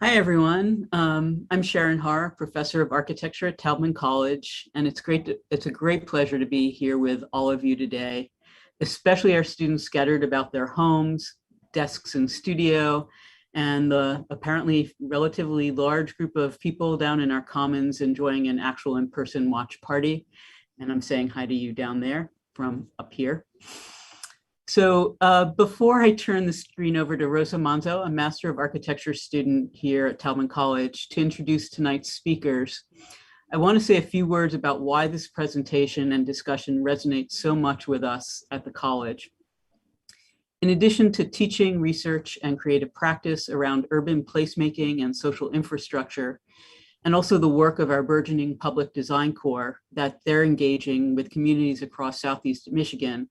Hi, everyone. I'm Sharon Har, professor of architecture at Taubman College, and it's a great pleasure to be here with all of you today, especially our students scattered about their homes, desks in studio, and the apparently relatively large group of people down in our commons enjoying an actual in-person watch party. And I'm saying hi to you down there from up here. So before I turn the screen over to Rosa Manzo, a Master of Architecture student here at Taubman College, to introduce tonight's speakers, I want to say a few words about why this presentation and discussion resonates so much with us at the college. In addition to teaching, research, and creative practice around urban placemaking and social infrastructure, and also the work of our burgeoning public design corps that they're engaging with communities across Southeast Michigan,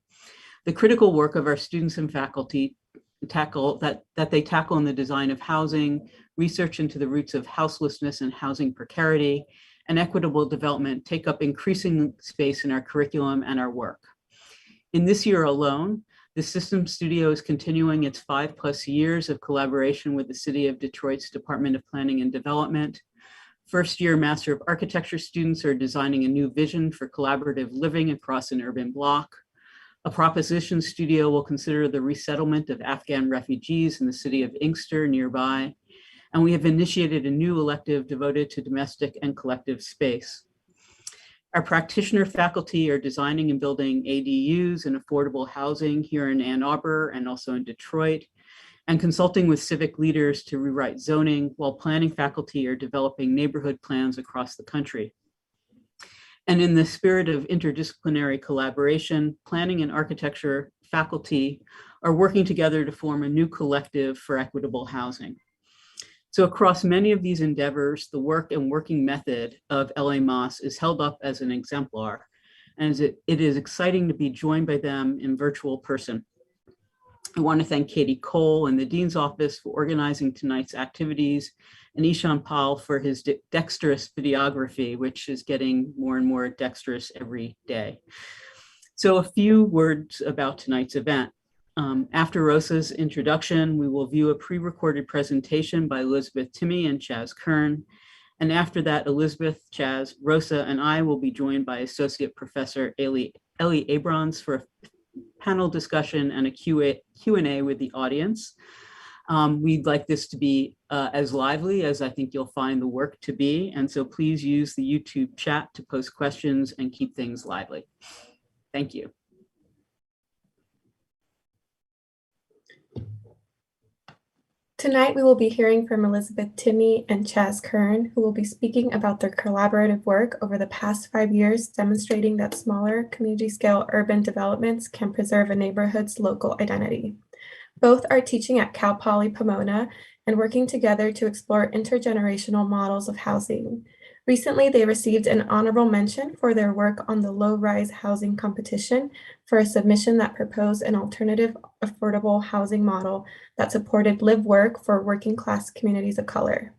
the critical work of our students and faculty that they tackle in the design of housing, research into the roots of houselessness and housing precarity, and equitable development take up increasing space in our curriculum and our work. In this year alone, the System Studio is continuing its 5+ years of collaboration with the City of Detroit's Department of Planning and Development. First-year Master of Architecture students are designing a new vision for collaborative living across an urban block. A proposition studio will consider the resettlement of Afghan refugees in the city of Inkster nearby. And we have initiated a new elective devoted to domestic and collective space. Our practitioner faculty are designing and building ADUs and affordable housing here in Ann Arbor and also in Detroit, and consulting with civic leaders to rewrite zoning, while planning faculty are developing neighborhood plans across the country. And in the spirit of interdisciplinary collaboration, planning and architecture faculty are working together to form a new collective for equitable housing. So across many of these endeavors, the work and working method of LA Moss is held up as an exemplar, and it is exciting to be joined by them in virtual person. I want to thank Katie Cole and the Dean's Office for organizing tonight's activities, and Ishan Pal for his dexterous videography, which is getting more and more dexterous every day. So a few words about tonight's event. After Rosa's introduction, we will view a pre-recorded presentation by Elizabeth Timme and Chaz Kern. And after that, Elizabeth, Chaz, Rosa, and I will be joined by Associate Professor Ellie Abrons for a panel discussion and a Q&A with the audience. We'd like this to be as lively as I think you'll find the work to be. And so please use the YouTube chat to post questions and keep things lively. Thank you. Tonight, we will be hearing from Elizabeth Timme and Chaz Kern, who will be speaking about their collaborative work over the past 5 years, demonstrating that smaller community-scale urban developments can preserve a neighborhood's local identity. Both are teaching at Cal Poly Pomona and working together to explore intergenerational models of housing. Recently, they received an honorable mention for their work on the low-rise housing competition for a submission that proposed an alternative affordable housing model that supported live-work for working-class communities of color.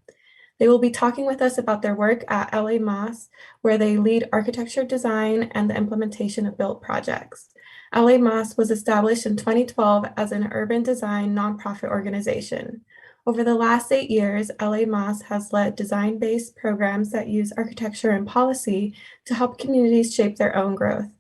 They will be talking with us about their work at LA Moss, where they lead architecture design and the implementation of built projects. LA Moss was established in 2012 as an urban design nonprofit organization. Over the last 8 years, LA Moss has led design-based programs that use architecture and policy to help communities shape their own growth.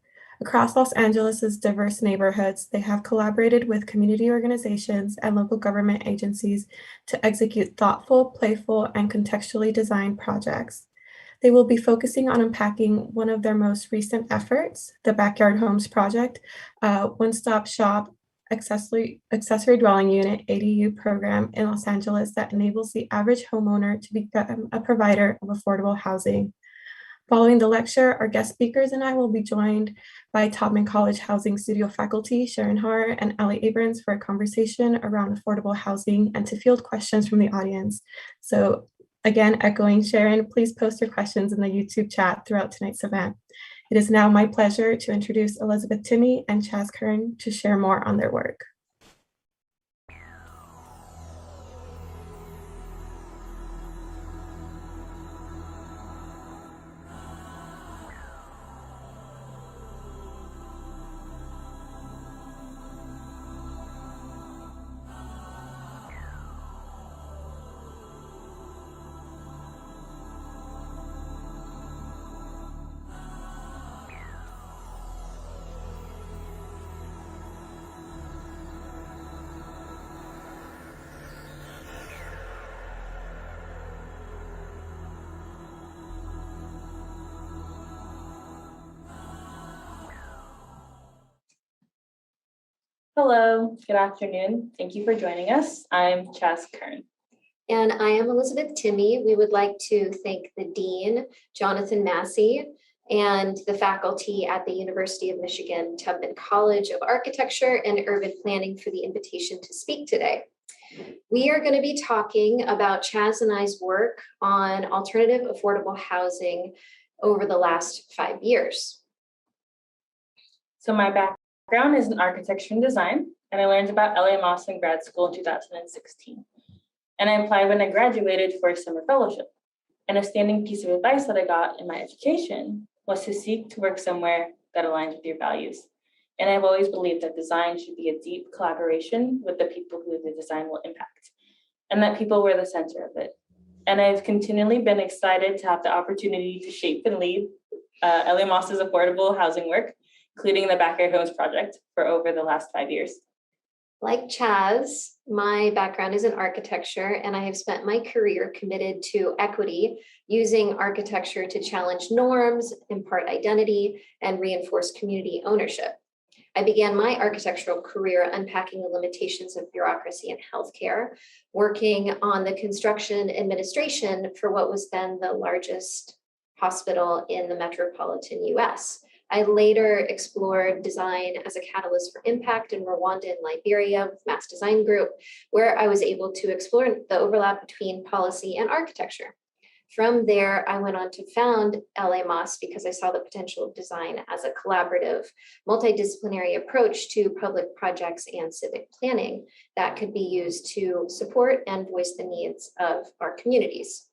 Across Los Angeles' diverse neighborhoods, they have collaborated with community organizations and local government agencies to execute thoughtful, playful, and contextually designed projects. They will be focusing on unpacking one of their most recent efforts, the Backyard Homes Project, a one-stop shop accessory dwelling unit ADU program in Los Angeles that enables the average homeowner to become a provider of affordable housing. Following the lecture, our guest speakers and I will be joined by Taubman College Housing Studio faculty Sharon Har and Ellie Abrams for a conversation around affordable housing and to field questions from the audience. So again, echoing Sharon, please post your questions in the YouTube chat throughout tonight's event. It is now my pleasure to introduce Elizabeth Timme and Chaz Kern to share more on their work. Hello, good afternoon. Thank you for joining us. I'm Chaz Kern. And I am Elizabeth Timme. We would like to thank the Dean, Jonathan Massey, and the faculty at the University of Michigan Tubman College of Architecture and Urban Planning for the invitation to speak today. We are going to be talking about Chaz and I's work on alternative affordable housing over the last 5 years. So my background is in architecture and design, and I learned about LA in grad school in 2016. And I applied when I graduated for a summer fellowship. And a standing piece of advice that I got in my education was to seek to work somewhere that aligns with your values. And I've always believed that design should be a deep collaboration with the people who the design will impact, and that people were the center of it. And I've continually been excited to have the opportunity to shape and lead LA Moss's affordable housing work, including the Backyard Homes project, for over the last 5 years. Like Chaz, my background is in architecture, and I have spent my career committed to equity, using architecture to challenge norms, impart identity, and reinforce community ownership. I began my architectural career unpacking the limitations of bureaucracy in healthcare, working on the construction administration for what was then the largest hospital in the metropolitan US. I later explored design as a catalyst for impact in Rwanda and Liberia with Mass Design Group, where I was able to explore the overlap between policy and architecture. From there, I went on to found LA Moss because I saw the potential of design as a collaborative, multidisciplinary approach to public projects and civic planning that could be used to support and voice the needs of our communities.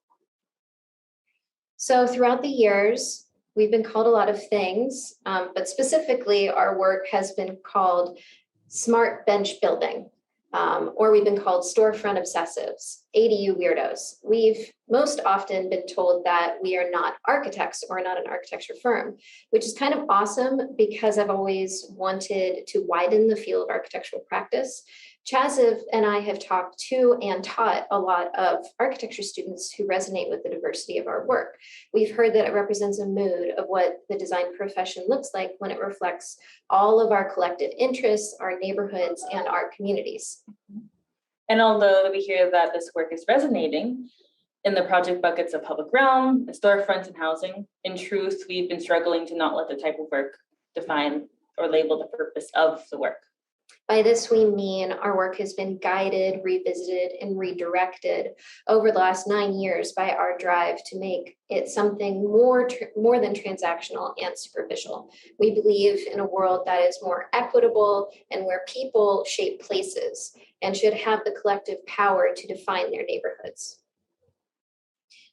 So throughout the years, we've been called a lot of things, but specifically our work has been called smart bench building, or we've been called storefront obsessives, ADU weirdos. We've most often been told that we are not architects or not an architecture firm, which is kind of awesome because I've always wanted to widen the field of architectural practice. Chaz and I have talked to and taught a lot of architecture students who resonate with the diversity of our work. We've heard that it represents a mood of what the design profession looks like when it reflects all of our collective interests, our neighborhoods, and our communities. And although we hear that this work is resonating in the project buckets of public realm, and storefronts, and housing, in truth, we've been struggling to not let the type of work define or label the purpose of the work. By this, we mean our work has been guided, revisited, and redirected over the last 9 years by our drive to make it something more than transactional and superficial. We believe in a world that is more equitable and where people shape places and should have the collective power to define their neighborhoods.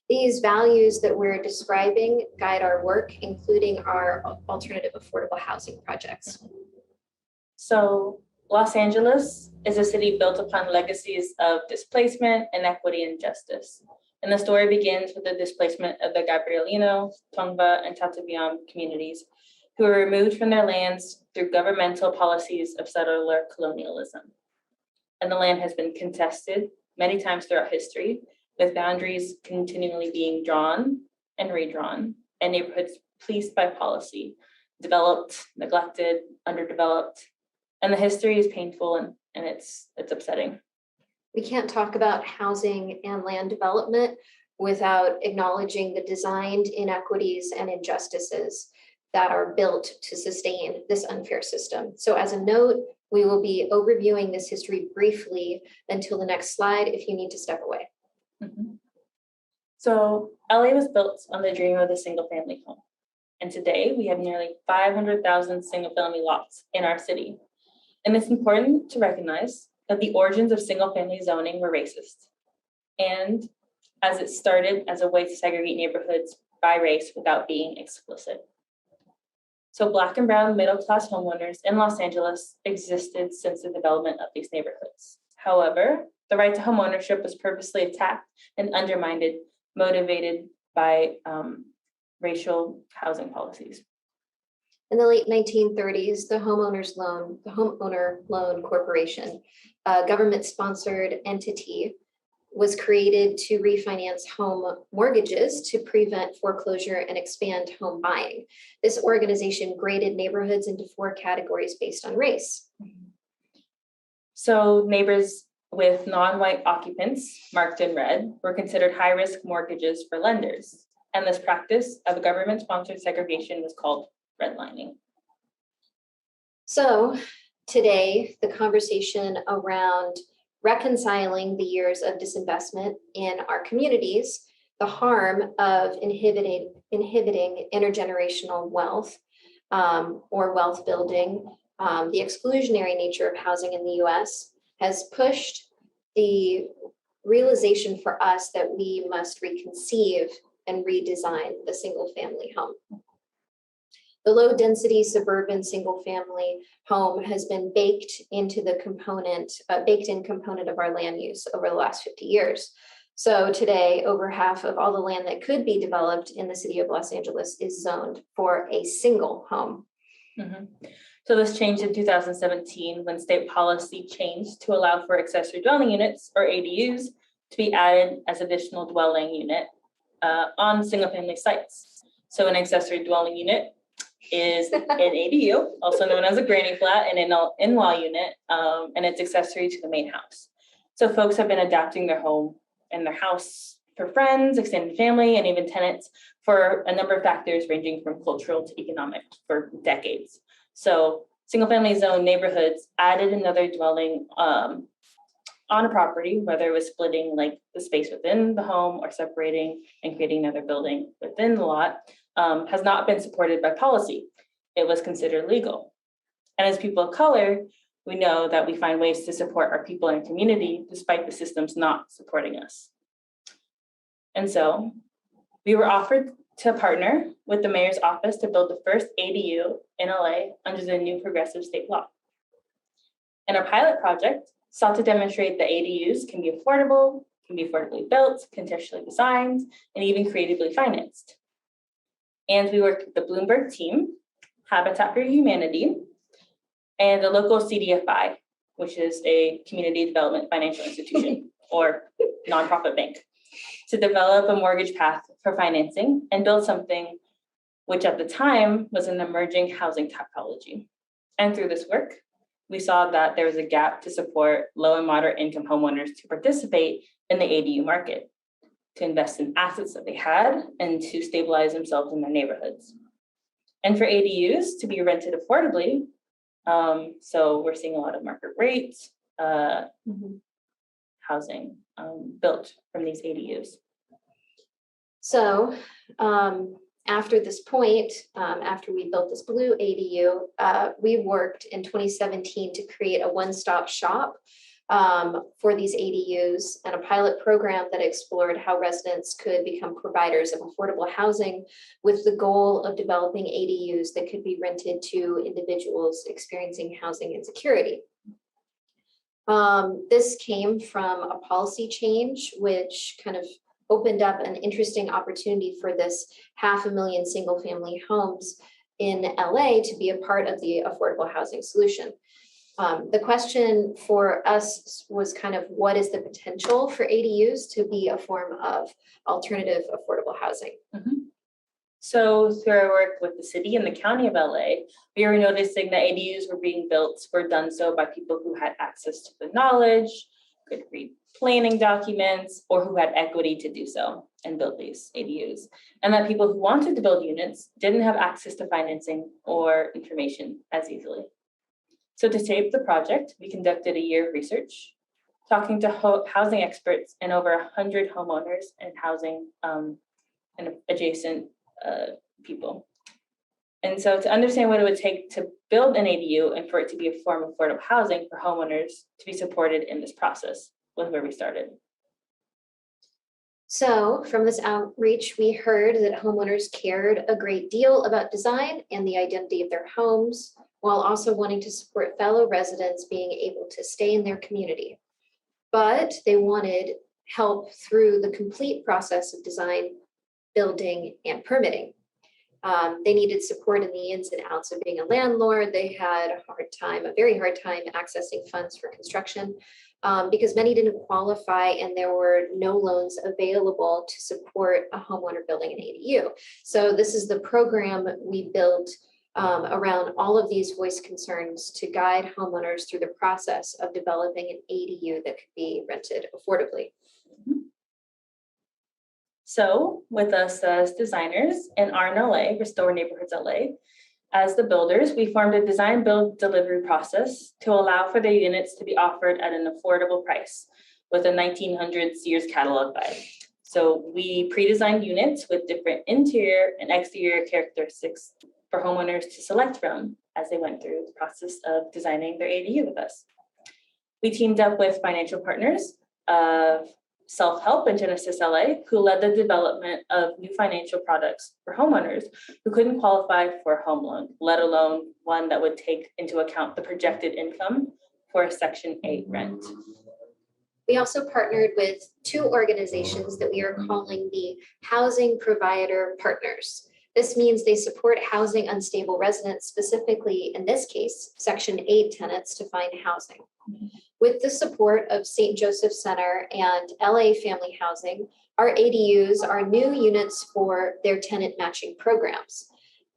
These values that we're describing guide our work, including our alternative affordable housing projects. So Los Angeles is a city built upon legacies of displacement, inequity, and justice. And the story begins with the displacement of the Gabrielino, Tongva, and Tataviam communities who were removed from their lands through governmental policies of settler colonialism. And the land has been contested many times throughout history, with boundaries continually being drawn and redrawn, and neighborhoods policed by policy, developed, neglected, underdeveloped. And the history is painful and it's upsetting. We can't talk about housing and land development without acknowledging the designed inequities and injustices that are built to sustain this unfair system. So as a note, we will be overviewing this history briefly until the next slide if you need to step away. Mm-hmm. So LA was built on the dream of the single family home. And today we have nearly 500,000 single family lots in our city. And it's important to recognize that the origins of single-family zoning were racist, and as it started as a way to segregate neighborhoods by race without being explicit. So Black and brown middle-class homeowners in Los Angeles existed since the development of these neighborhoods. However, the right to homeownership was purposely attacked and undermined, motivated by racial housing policies. In the late 1930s, the Homeowner Loan Corporation, a government-sponsored entity, was created to refinance home mortgages to prevent foreclosure and expand home buying. This organization graded neighborhoods into 4 categories based on race. So neighbors with non-white occupants marked in red were considered high-risk mortgages for lenders. And this practice of government-sponsored segregation was called redlining. So today, the conversation around reconciling the years of disinvestment in our communities, the harm of inhibiting intergenerational wealth or wealth building, the exclusionary nature of housing in the US has pushed the realization for us that we must reconceive and redesign the single family home. The low density suburban single family home has been baked in component of our land use over the last 50 years. So today, over half of all the land that could be developed in the city of Los Angeles is zoned for a single home. Mm-hmm. So this changed in 2017 when state policy changed to allow for accessory dwelling units, or ADUs, to be added as additional dwelling unit on single family sites. So an accessory dwelling unit is an ADU, also known as a granny flat, and an in-law unit, and it's accessory to the main house. So folks have been adapting their home and their house for friends, extended family, and even tenants for a number of factors ranging from cultural to economic for decades. So single family zone neighborhoods added another dwelling on a property, whether it was splitting like the space within the home or separating and creating another building within the lot, has not been supported by policy. It was considered legal. And as people of color, we know that we find ways to support our people in our community despite the systems not supporting us. And so we were offered to partner with the mayor's office to build the first ADU in LA under the new progressive state law. And our pilot project sought to demonstrate that ADUs can be affordably built, contextually designed, and even creatively financed. And we worked with the Bloomberg team, Habitat for Humanity, and the local CDFI, which is a community development financial institution or nonprofit bank, to develop a mortgage path for financing and build something which at the time was an emerging housing typology. And through this work, we saw that there was a gap to support low and moderate income homeowners to participate in the ADU market, to invest in assets that they had, and to stabilize themselves in their neighborhoods. And for ADUs to be rented affordably, so we're seeing a lot of market rates, housing built from these ADUs. So after this point, after we built this blue ADU, we worked in 2017 to create a one-stop shop for these ADUs and a pilot program that explored how residents could become providers of affordable housing with the goal of developing ADUs that could be rented to individuals experiencing housing insecurity. This came from a policy change, which kind of opened up an interesting opportunity for this 500,000 single family homes in LA to be a part of the affordable housing solution. The question for us was kind of what is the potential for ADUs to be a form of alternative affordable housing? So through our work with the city and the county of LA, we were noticing that ADUs were done so by people who had access to the knowledge, could read planning documents, or who had equity to do so and build these ADUs. And that people who wanted to build units didn't have access to financing or information as easily. So to shape the project, we conducted a year of research, talking to housing experts and over 100 homeowners and housing and adjacent people. And so to understand what it would take to build an ADU and for it to be a form of affordable housing for homeowners to be supported in this process was where we started. So from this outreach, we heard that homeowners cared a great deal about design and the identity of their homes, while also wanting to support fellow residents being able to stay in their community. But they wanted help through the complete process of design, building, and permitting. They needed support in the ins and outs of being a landlord. They had a very hard time accessing funds for construction because many didn't qualify and there were no loans available to support a homeowner building an ADU. So this is the program we built around all of these voice concerns to guide homeowners through the process of developing an ADU that could be rented affordably. So with us as designers in RNLA, Restore Neighborhoods LA, as the builders, we formed a design build delivery process to allow for the units to be offered at an affordable price with a 1900s Sears catalog vibe. So we pre-designed units with different interior and exterior characteristics for homeowners to select from as they went through the process of designing their ADU with us. We teamed up with financial partners of Self-Help and Genesis LA, who led the development of new financial products for homeowners who couldn't qualify for a home loan, let alone one that would take into account the projected income for a Section 8 rent. We also partnered with two organizations that we are calling the Housing Provider Partners. This means they support housing unstable residents, specifically in this case, Section 8 tenants to find housing. With the support of St. Joseph Center and LA Family Housing, our ADUs are new units for their tenant matching programs.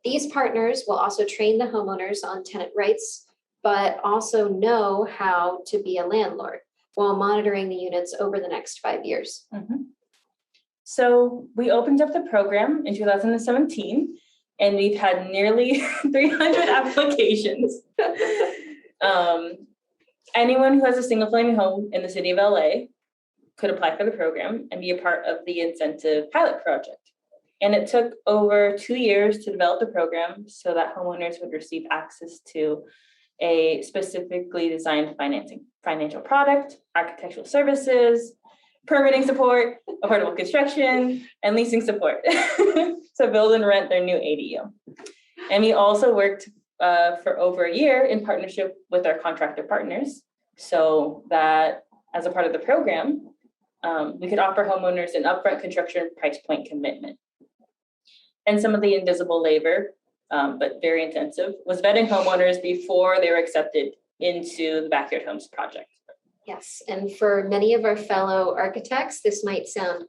These partners will also train the homeowners on tenant rights, but also know how to be a landlord while monitoring the units over the next 5 years. So we opened up the program in 2017, and we've had nearly 300 applications. Anyone who has a single family home in the city of LA could apply for the program and be a part of the incentive pilot project. And it took over 2 years to develop the program so that homeowners would receive access to a specifically designed financial product, architectural services, permitting support, affordable construction, and leasing support to build and rent their new ADU. And we also worked for over a year in partnership with our contractor partners, so that as a part of the program, we could offer homeowners an upfront construction price point commitment. And some of the invisible labor, but very intensive, was vetting homeowners before they were accepted into the Backyard Homes project. Yes, and for many of our fellow architects, this might sound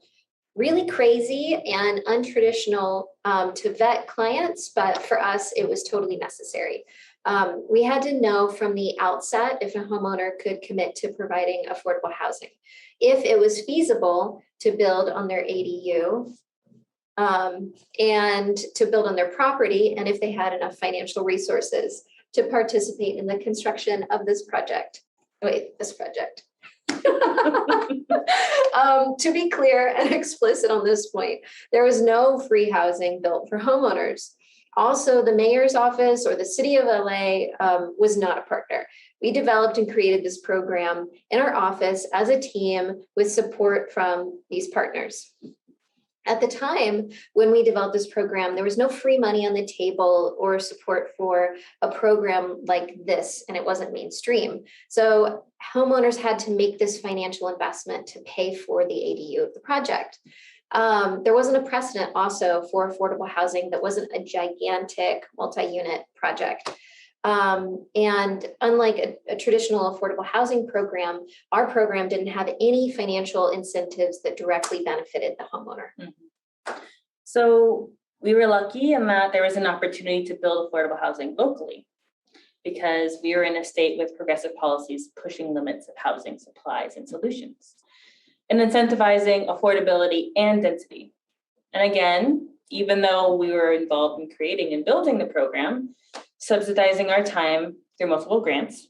really crazy and untraditional to vet clients, but for us, it was totally necessary. We had to know from the outset if a homeowner could commit to providing affordable housing, if it was feasible to build on their ADU, and to build on their property, and if they had enough financial resources to participate in the construction of this project. This project. To be clear and explicit on this point, there was no free housing built for homeowners. Also, the mayor's office or the city of LA was not a partner. We developed and created this program in our office as a team with support from these partners. At the time when we developed this program, there was no free money on the table or support for a program like this, and it wasn't mainstream. So homeowners had to make this financial investment to pay for the ADU of the project. There wasn't a precedent also for affordable housing that wasn't a gigantic multi-unit project. And unlike a traditional affordable housing program, our program didn't have any financial incentives that directly benefited the homeowner. So we were lucky in that there was an opportunity to build affordable housing locally, because we were in a state with progressive policies pushing limits of housing supplies and solutions, and incentivizing affordability and density. And again, even though we were involved in creating and building the program, subsidizing our time through multiple grants,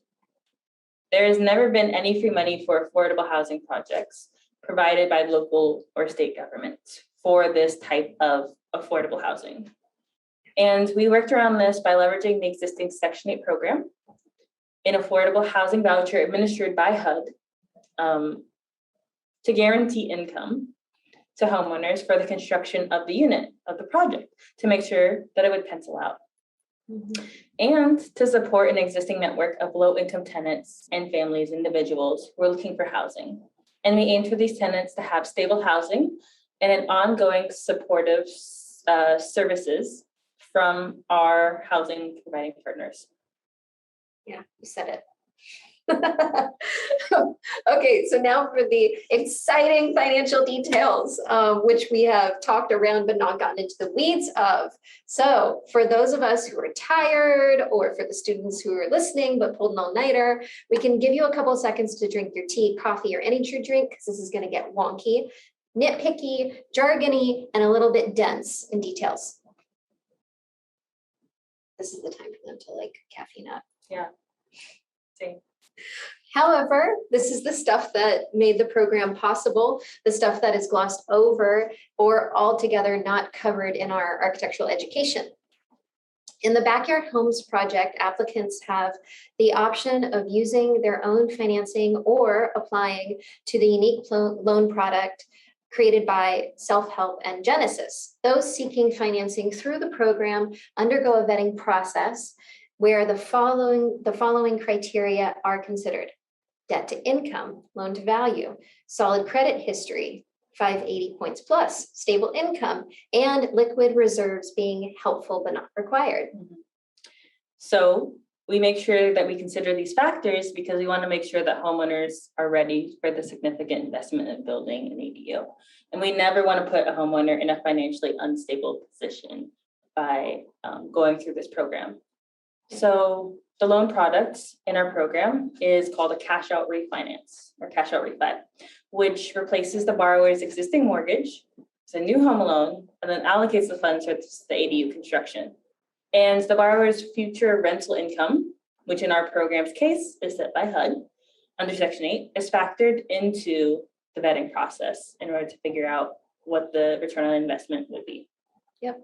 there has never been any free money for affordable housing projects provided by local or state governments for this type of affordable housing. And we worked around this by leveraging the existing Section 8 program, an affordable housing voucher administered by HUD, to guarantee income to homeowners for the construction of the unit of the project to make sure that it would pencil out. And to support an existing network of low-income tenants and families, individuals who are looking for housing. And we aim for these tenants to have stable housing and an ongoing supportive services from our housing providing partners. Yeah, you said it. Okay, so now for the exciting financial details, which we have talked around but not gotten into the weeds of. So for those of us who are tired, or for the students who are listening but pulled an all-nighter, we can give you a couple of seconds to drink your tea, coffee, or any true drink, because this is going to get wonky, nitpicky, jargony, and a little bit dense in details. This is the time for them to like caffeine up. Yeah. Same. However, this is the stuff that made the program possible, the stuff that is glossed over or altogether not covered in our architectural education. In the Backyard Homes project, applicants have the option of using their own financing or applying to the unique loan product created by Self-Help and Genesis. Those seeking financing through the program undergo a vetting process where the following criteria are considered: debt to income, loan to value, solid credit history, 580 points plus, stable income, and liquid reserves being helpful but not required. So we make sure that we consider these factors because we want to make sure that homeowners are ready for the significant investment in building an ADU. And we never want to put a homeowner in a financially unstable position by going through this program. So the loan product in our program is called a cash out refinance or cash out refi, which replaces the borrower's existing mortgage, it's a new home loan, and then allocates the funds towards the ADU construction. And the borrower's future rental income, which in our program's case is set by HUD under Section 8, is factored into the vetting process in order to figure out what the return on investment would be. Yep.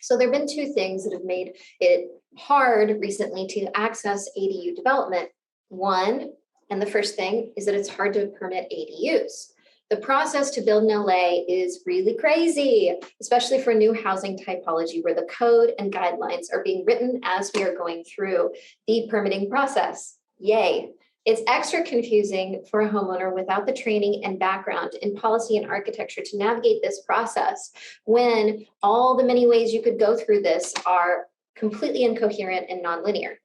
So there have been two things that have made it hard recently to access ADU development. One, and the first thing, is that it's hard to permit ADUs. The process to build in LA is really crazy, especially for new housing typology where the code and guidelines are being written as we are going through the permitting process. Yay. It's extra confusing for a homeowner without the training and background in policy and architecture to navigate this process when all the many ways you could go through this are completely incoherent and nonlinear.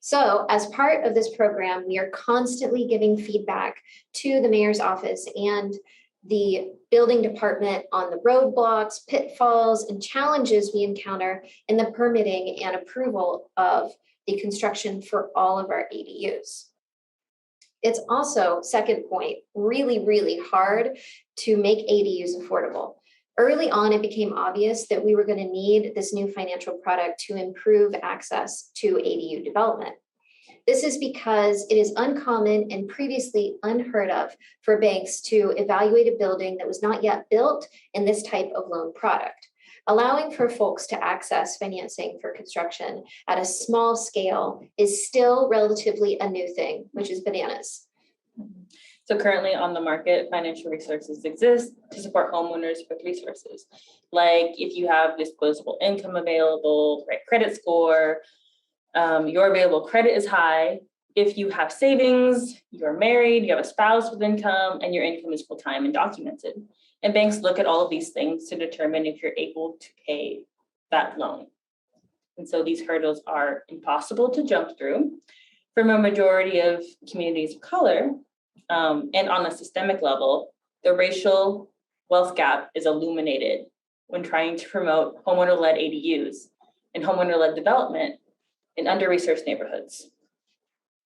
So as part of this program, we are constantly giving feedback to the mayor's office and the building department on the roadblocks, pitfalls, and challenges we encounter in the permitting and approval of the construction for all of our ADUs. It's also, second point, really, really hard to make ADUs affordable. Early on, it became obvious that we were going to need this new financial product to improve access to ADU development. This is because it is uncommon and previously unheard of for banks to evaluate a building that was not yet built in this type of loan product. Allowing for folks to access financing for construction at a small scale is still relatively a new thing, which is bananas. So currently on the market, financial resources exist to support homeowners with resources. Like if you have disposable income available, right, credit score, your available credit is high. If you have savings, you're married, you have a spouse with income, and your income is full-time and documented. And banks look at all of these things to determine if you're able to pay that loan. And so these hurdles are impossible to jump through. From a majority of communities of color, and on a systemic level, the racial wealth gap is illuminated when trying to promote homeowner-led ADUs and homeowner-led development in under-resourced neighborhoods.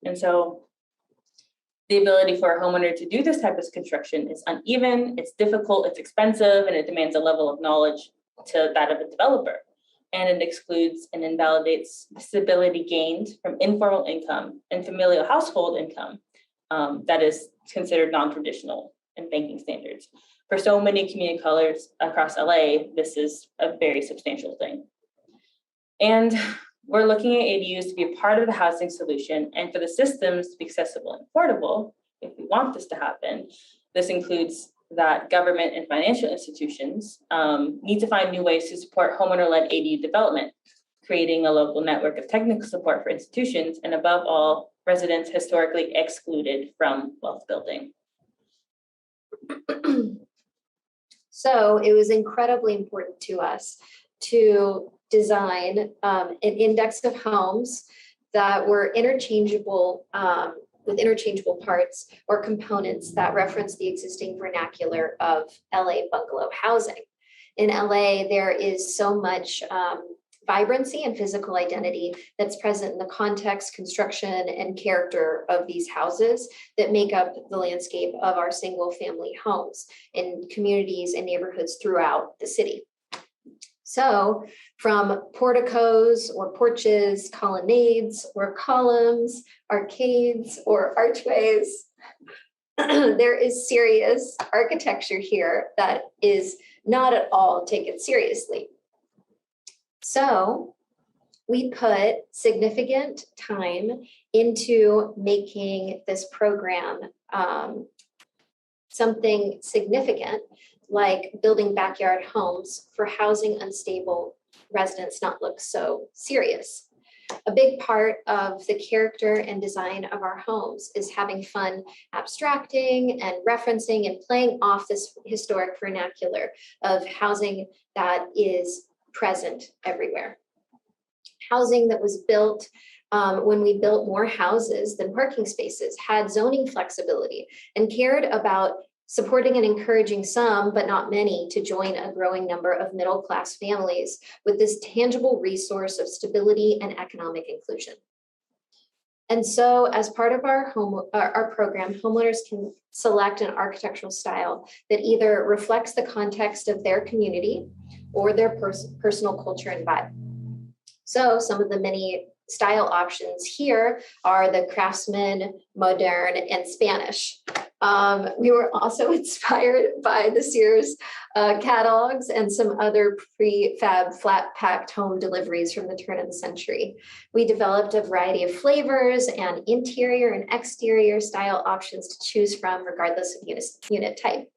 And so the ability for a homeowner to do this type of construction is uneven, it's difficult, it's expensive, and it demands a level of knowledge to that of a developer. And it excludes and invalidates the stability gained from informal income and familial household income that is considered non-traditional in banking standards. For so many community colors across LA, this is a very substantial thing. And we're looking at ADUs to be a part of the housing solution and for the systems to be accessible and affordable. If we want this to happen, this includes that government and financial institutions need to find new ways to support homeowner-led ADU development, creating a local network of technical support for institutions, and above all, residents historically excluded from wealth building. So it was incredibly important to us to design an index of homes that were interchangeable with interchangeable parts or components that reference the existing vernacular of LA bungalow housing. In LA, there is so much vibrancy and physical identity that's present in the context, construction, and character of these houses that make up the landscape of our single family homes in communities and neighborhoods throughout the city. So from porticos or porches, colonnades or columns, arcades or archways, there is serious architecture here that is not at all taken seriously. So we put significant time into making this program something significant, like building backyard homes for housing unstable residents not look so serious. A big part of the character and design of our homes is having fun abstracting and referencing and playing off this historic vernacular of housing that is present everywhere. Housing that was built when we built more houses than parking spaces, had zoning flexibility, and cared about supporting and encouraging some, but not many, to join a growing number of middle-class families with this tangible resource of stability and economic inclusion. And so as part of our program, homeowners can select an architectural style that either reflects the context of their community or their personal culture and vibe. So some of the many style options here are the Craftsman, Modern, and Spanish. We were also inspired by the Sears catalogs and some other prefab flat-packed home deliveries from the turn of the century. We developed a variety of flavors and interior and exterior style options to choose from regardless of unit type.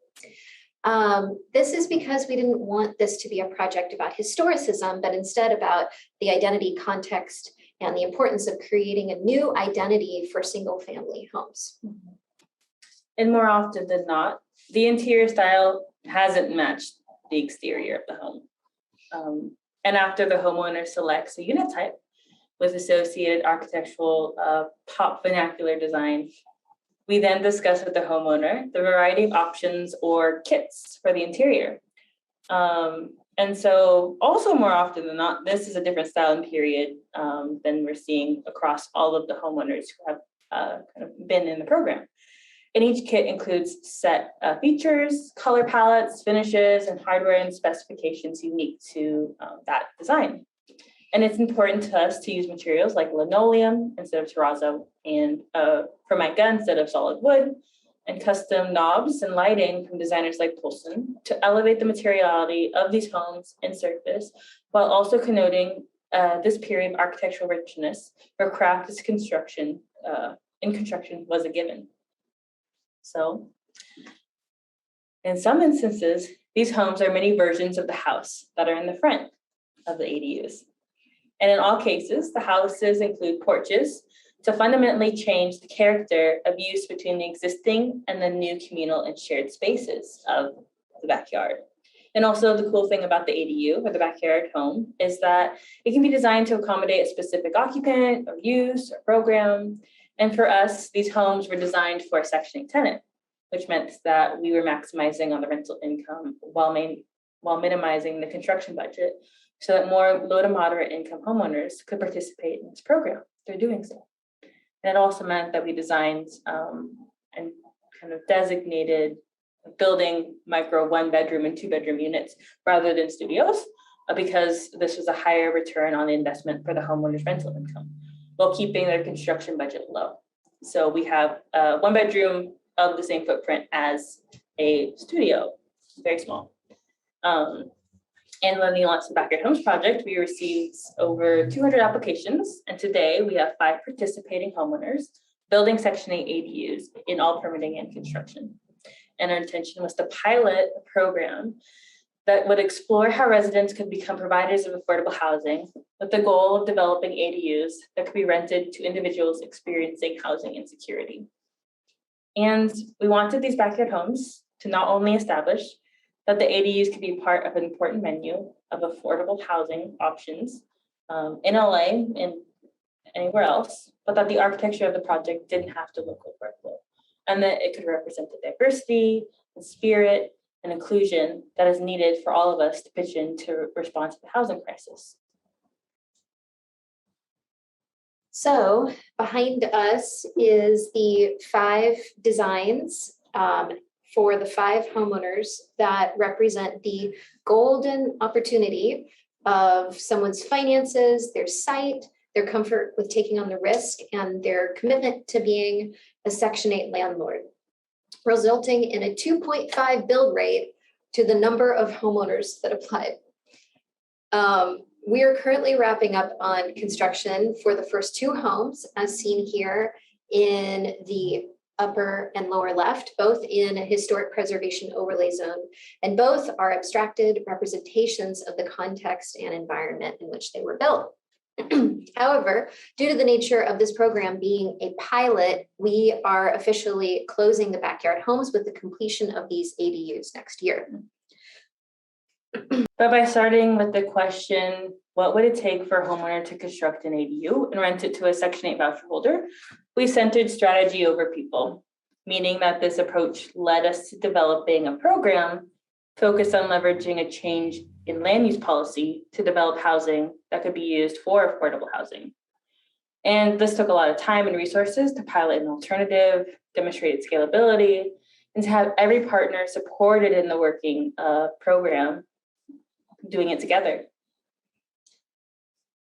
This is because we didn't want this to be a project about historicism, but instead about the identity, context, and the importance of creating a new identity for single-family homes. And more often than not, the interior style hasn't matched the exterior of the home. And after the homeowner selects a unit type with associated architectural pop vernacular design, we then discuss with the homeowner the variety of options or kits for the interior. And so also more often than not, this is a different style and period than we're seeing across all of the homeowners who have kind of been in the program. And each kit includes set features, color palettes, finishes, and hardware and specifications unique to that design. And it's important to us to use materials like linoleum instead of terrazzo, and formica instead of solid wood, and custom knobs and lighting from designers like Poulsen to elevate the materiality of these homes and surface, while also connoting this period of architectural richness where craft is construction was a given. So in some instances, these homes are many versions of the house that are in the front of the ADUs. And in all cases, the houses include porches to fundamentally change the character of use between the existing and the new communal and shared spaces of the backyard. And also the cool thing about the ADU, or the backyard home, is that it can be designed to accommodate a specific occupant or use or program. And for us, these homes were designed for a Section 8 tenant, which meant that we were maximizing on the rental income while minimizing the construction budget so that more low to moderate income homeowners could participate in this program through doing so. And it also meant that we designed and kind of designated building micro 1-bedroom and 2-bedroom units rather than studios, because this was a higher return on the investment for the homeowner's rental income, while keeping their construction budget low. So we have 1 bedroom of the same footprint as a studio, very small. And when we launched the Backyard Homes project, we received over 200 applications. And today we have 5 participating homeowners building Section 8 ADUs in all permitting and construction. And our intention was to pilot a program that would explore how residents could become providers of affordable housing with the goal of developing ADUs that could be rented to individuals experiencing housing insecurity. And we wanted these backyard homes to not only establish that the ADUs could be part of an important menu of affordable housing options in LA anywhere else, but that the architecture of the project didn't have to look equitable, and that it could represent the diversity, the spirit, and inclusion that is needed for all of us to pitch in to respond to the housing crisis. So behind us is the 5 designs for the 5 homeowners that represent the golden opportunity of someone's finances, their site, their comfort with taking on the risk, and their commitment to being a Section 8 landlord, resulting in a 2.5 build rate to the number of homeowners that applied. We are currently wrapping up on construction for the first 2 homes, as seen here in the upper and lower left, both in a historic preservation overlay zone, and both are abstracted representations of the context and environment in which they were built. However, due to the nature of this program being a pilot, we are officially closing the backyard homes with the completion of these ADUs next year. But by starting with the question, what would it take for a homeowner to construct an ADU and rent it to a Section 8 voucher holder, we centered strategy over people, meaning that this approach led us to developing a program focused on leveraging a change in land use policy to develop housing that could be used for affordable housing. And this took a lot of time and resources to pilot an alternative, demonstrated scalability, and to have every partner supported in the working program, doing it together.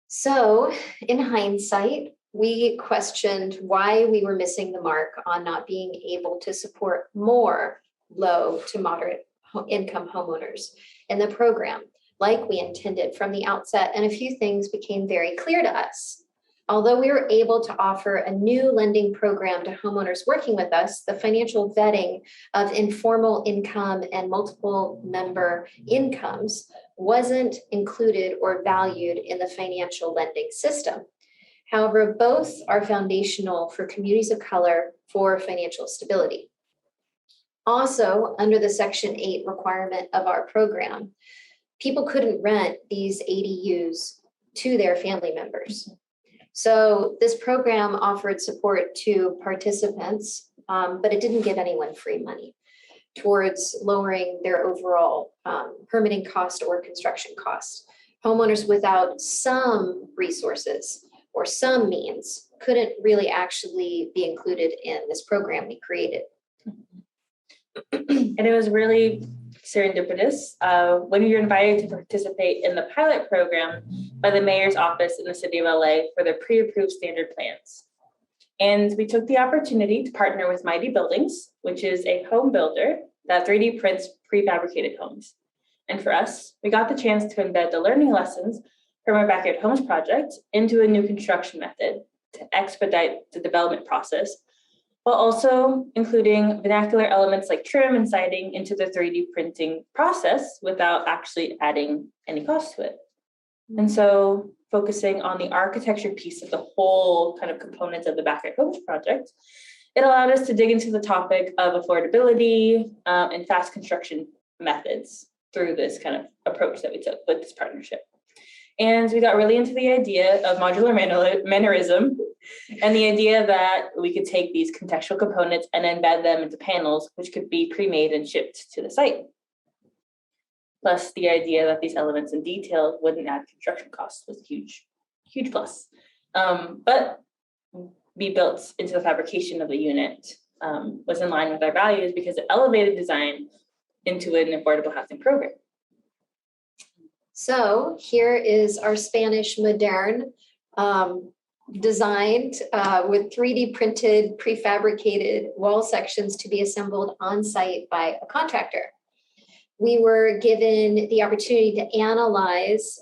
So in hindsight, we questioned why we were missing the mark on not being able to support more low to moderate income homeowners in the program like we intended from the outset, and a few things became very clear to us. Although we were able to offer a new lending program to homeowners working with us, the financial vetting of informal income and multiple member incomes wasn't included or valued in the financial lending system. However, both are foundational for communities of color for financial stability. Also, under the Section 8 requirement of our program, people couldn't rent these ADUs to their family members. So this program offered support to participants, but it didn't give anyone free money towards lowering their overall permitting cost or construction costs. Homeowners without some resources or some means couldn't really actually be included in this program we created. And it was really serendipitous when you're invited to participate in the pilot program by the mayor's office in the city of LA for their pre-approved standard plans. And we took the opportunity to partner with Mighty Buildings, which is a home builder that 3D prints prefabricated homes. And for us, we got the chance to embed the learning lessons from our Backyard Homes project into a new construction method to expedite the development process, while also including vernacular elements like trim and siding into the 3D printing process without actually adding any cost to it. And so focusing on the architecture piece of the whole kind of components of the Backyard Homes project, it allowed us to dig into the topic of affordability and fast construction methods through this kind of approach that we took with this partnership. And we got really into the idea of modular mannerism and the idea that we could take these contextual components and embed them into panels, which could be pre-made and shipped to the site. Plus the idea that these elements and details wouldn't add construction costs was a huge, huge plus. But be built into the fabrication of the unit was in line with our values because it elevated design into an affordable housing program. So here is our Spanish modern designed with 3D printed prefabricated wall sections to be assembled on site by a contractor. We were given the opportunity to analyze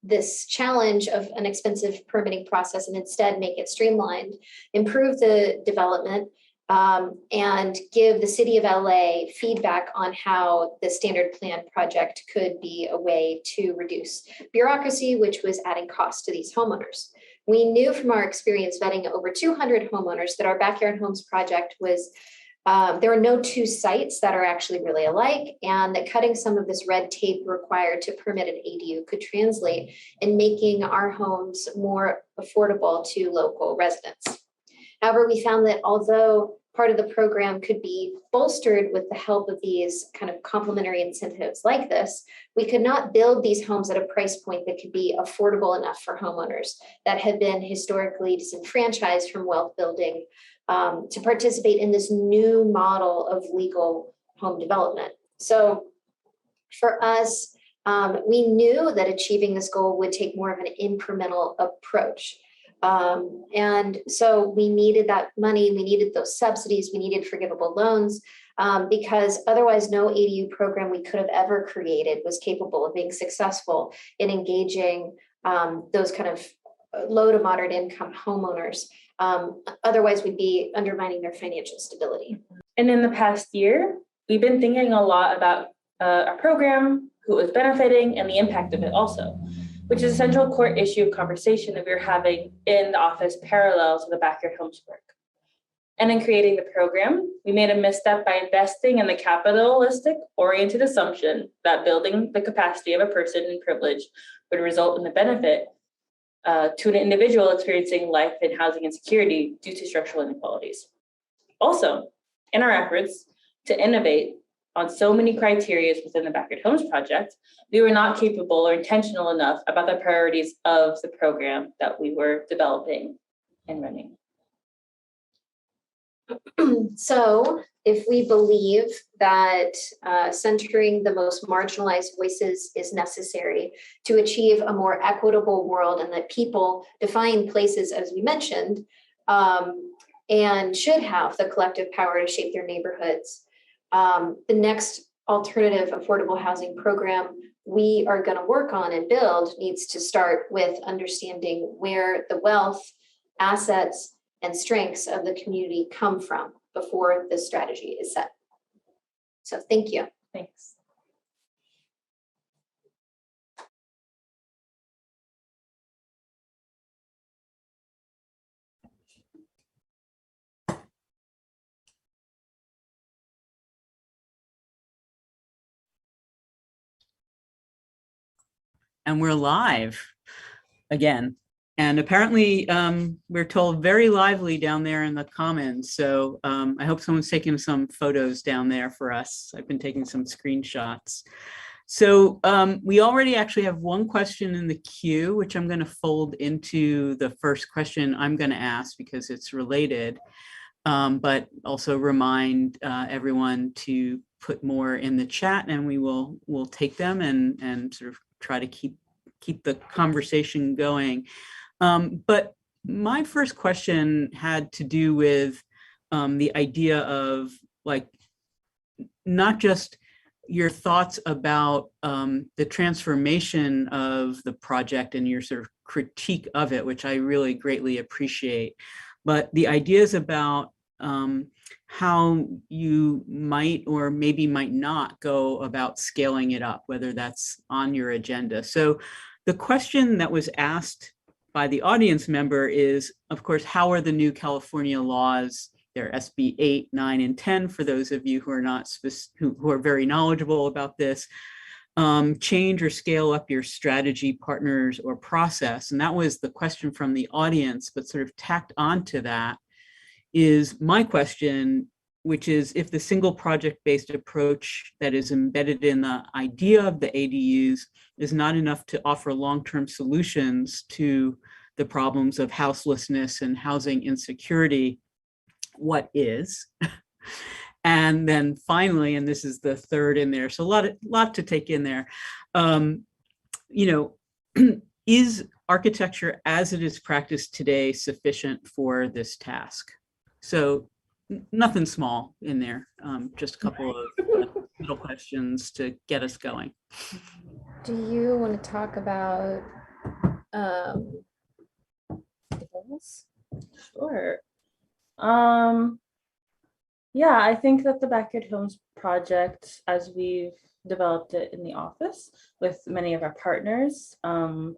this challenge of an expensive permitting process and instead make it streamlined, improve the development, and give the city of LA feedback on how the standard plan project could be a way to reduce bureaucracy, which was adding cost to these homeowners. We knew from our experience vetting over 200 homeowners that our Backyard Homes project was there are no two sites that are actually really alike, and that cutting some of this red tape required to permit an ADU could translate in making our homes more affordable to local residents. However, we found that although part of the program could be bolstered with the help of these kind of complementary incentives like this, we could not build these homes at a price point that could be affordable enough for homeowners that have been historically disenfranchised from wealth building to participate in this new model of legal home development. So for us, we knew that achieving this goal would take more of an incremental approach. And so we needed that money, we needed those subsidies, we needed forgivable loans, because otherwise no ADU program we could have ever created was capable of being successful in engaging those kind of low to moderate income homeowners. Otherwise we'd be undermining their financial stability. And in the past year, we've been thinking a lot about our program, who is benefiting, and the impact of it also, which is a central core issue of conversation that we were having in the office parallel to the Backyard Homes work. And in creating the program, we made a misstep by investing in the capitalistic oriented assumption that building the capacity of a person in privilege would result in the benefit to an individual experiencing life and housing insecurity due to structural inequalities. Also, in our efforts to innovate on so many criteria within the Backyard Homes project, we were not capable or intentional enough about the priorities of the program that we were developing and running. So if we believe that centering the most marginalized voices is necessary to achieve a more equitable world, and that people define places, as we mentioned, and should have the collective power to shape their neighborhoods, the next alternative affordable housing program we are going to work on and build needs to start with understanding where the wealth, assets, and strengths of the community come from before the strategy is set. So thank you. Thanks. And we're live again. And apparently we're told very lively down there in the comments. So I hope someone's taking some photos down there for us. I've been taking some screenshots. So we already actually have one question in the queue, which I'm going to fold into the first question I'm going to ask because it's related, but also remind everyone to put more in the chat, and we'll take them and sort of try to keep the conversation going. But my first question had to do with the idea of, like, not just your thoughts about the transformation of the project and your sort of critique of it, which I really greatly appreciate, but the ideas about how you might or maybe might not go about scaling it up, whether that's on your agenda. So the question that was asked by the audience member is, of course, how are the new California laws, they're SB 8, 9, and 10, for those of you who are not who are very knowledgeable about this, change or scale up your strategy, partners, or process? And that was the question from the audience, but sort of tacked onto that is my question, which is, if the single project-based approach that is embedded in the idea of the ADUs is not enough to offer long-term solutions to the problems of houselessness and housing insecurity, what is? And then finally, and this is the third in there, so a lot to take in there, you know, is architecture as it is practiced today sufficient for this task? So nothing small in there, just a couple of little questions to get us going. Do you want to talk about goals? Sure. Yeah, I think that the Backyard Homes project, as we've developed it in the office with many of our partners, the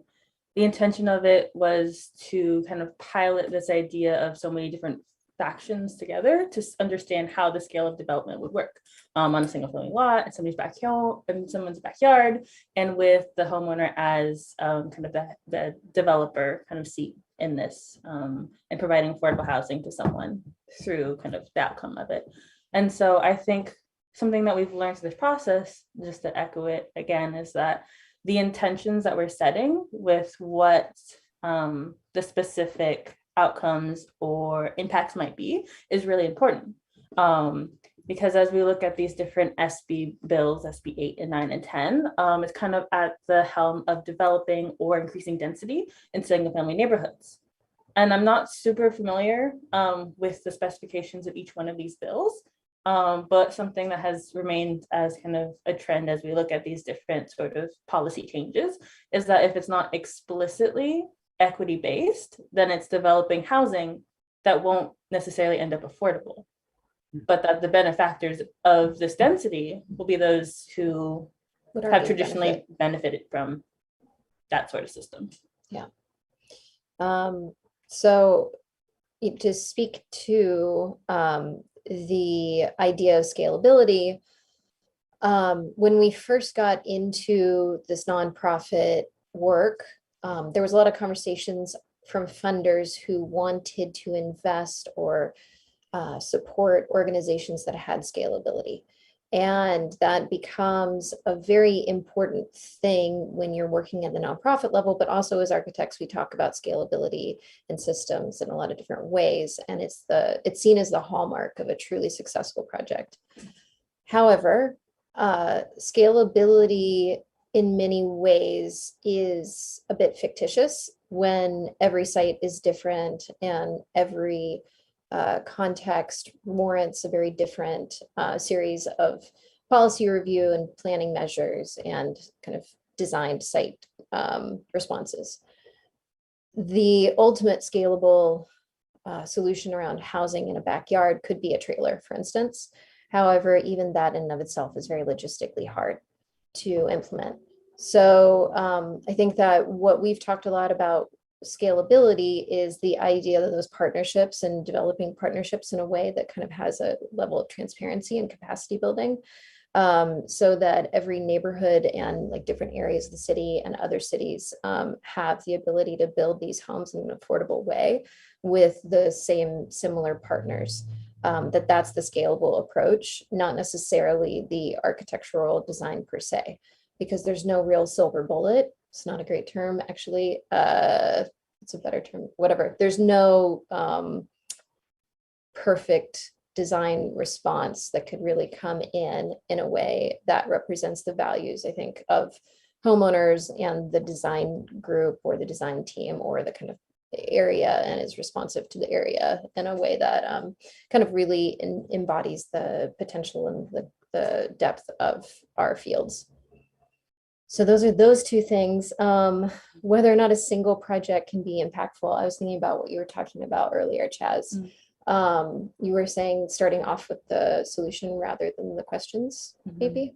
intention of it was to kind of pilot this idea of so many different factions together to understand how the scale of development would work on a single family lot in somebody's backyard, in someone's backyard, and with the homeowner as kind of the developer kind of seat in this, and providing affordable housing to someone through kind of the outcome of it. And so I think something that we've learned through this process, just to echo it again, is that the intentions that we're setting with what the specific outcomes or impacts might be is really important. Because as we look at these different SB bills, SB 8 and 9 and 10, it's kind of at the helm of developing or increasing density in single family neighborhoods. And I'm not super familiar with the specifications of each one of these bills, but something that has remained as kind of a trend as we look at these different sort of policy changes is that if it's not explicitly equity based, then it's developing housing that won't necessarily end up affordable, but that the benefactors of this density will be those who have traditionally benefited from that sort of system. Yeah. So to speak to the idea of scalability, when we first got into this nonprofit work, there was a lot of conversations from funders who wanted to invest or support organizations that had scalability. And that becomes a very important thing when you're working at the nonprofit level, but also as architects, we talk about scalability and systems in a lot of different ways. And it's seen as the hallmark of a truly successful project. However, scalability in many ways is a bit fictitious when every site is different and every context warrants a very different series of policy review and planning measures and kind of designed site responses. The ultimate scalable solution around housing in a backyard could be a trailer, for instance. However, even that in and of itself is very logistically hard to implement. So I think that what we've talked a lot about scalability is the idea of those partnerships and developing partnerships in a way that kind of has a level of transparency and capacity building, so that every neighborhood and like different areas of the city and other cities have the ability to build these homes in an affordable way with the similar partners. That's the scalable approach, not necessarily the architectural design per se, because there's no real silver bullet. It's not a great term, actually. It's a better term, whatever. There's no perfect design response that could really come in a way that represents the values, I think, of homeowners and the design group or the design team or the kind of area and is responsive to the area in a way that kind of really embodies the potential and the depth of our fields. So those are those two things. Whether or not a single project can be impactful, I was thinking about what you were talking about earlier, Chaz. You were saying starting off with the solution rather than the questions, maybe.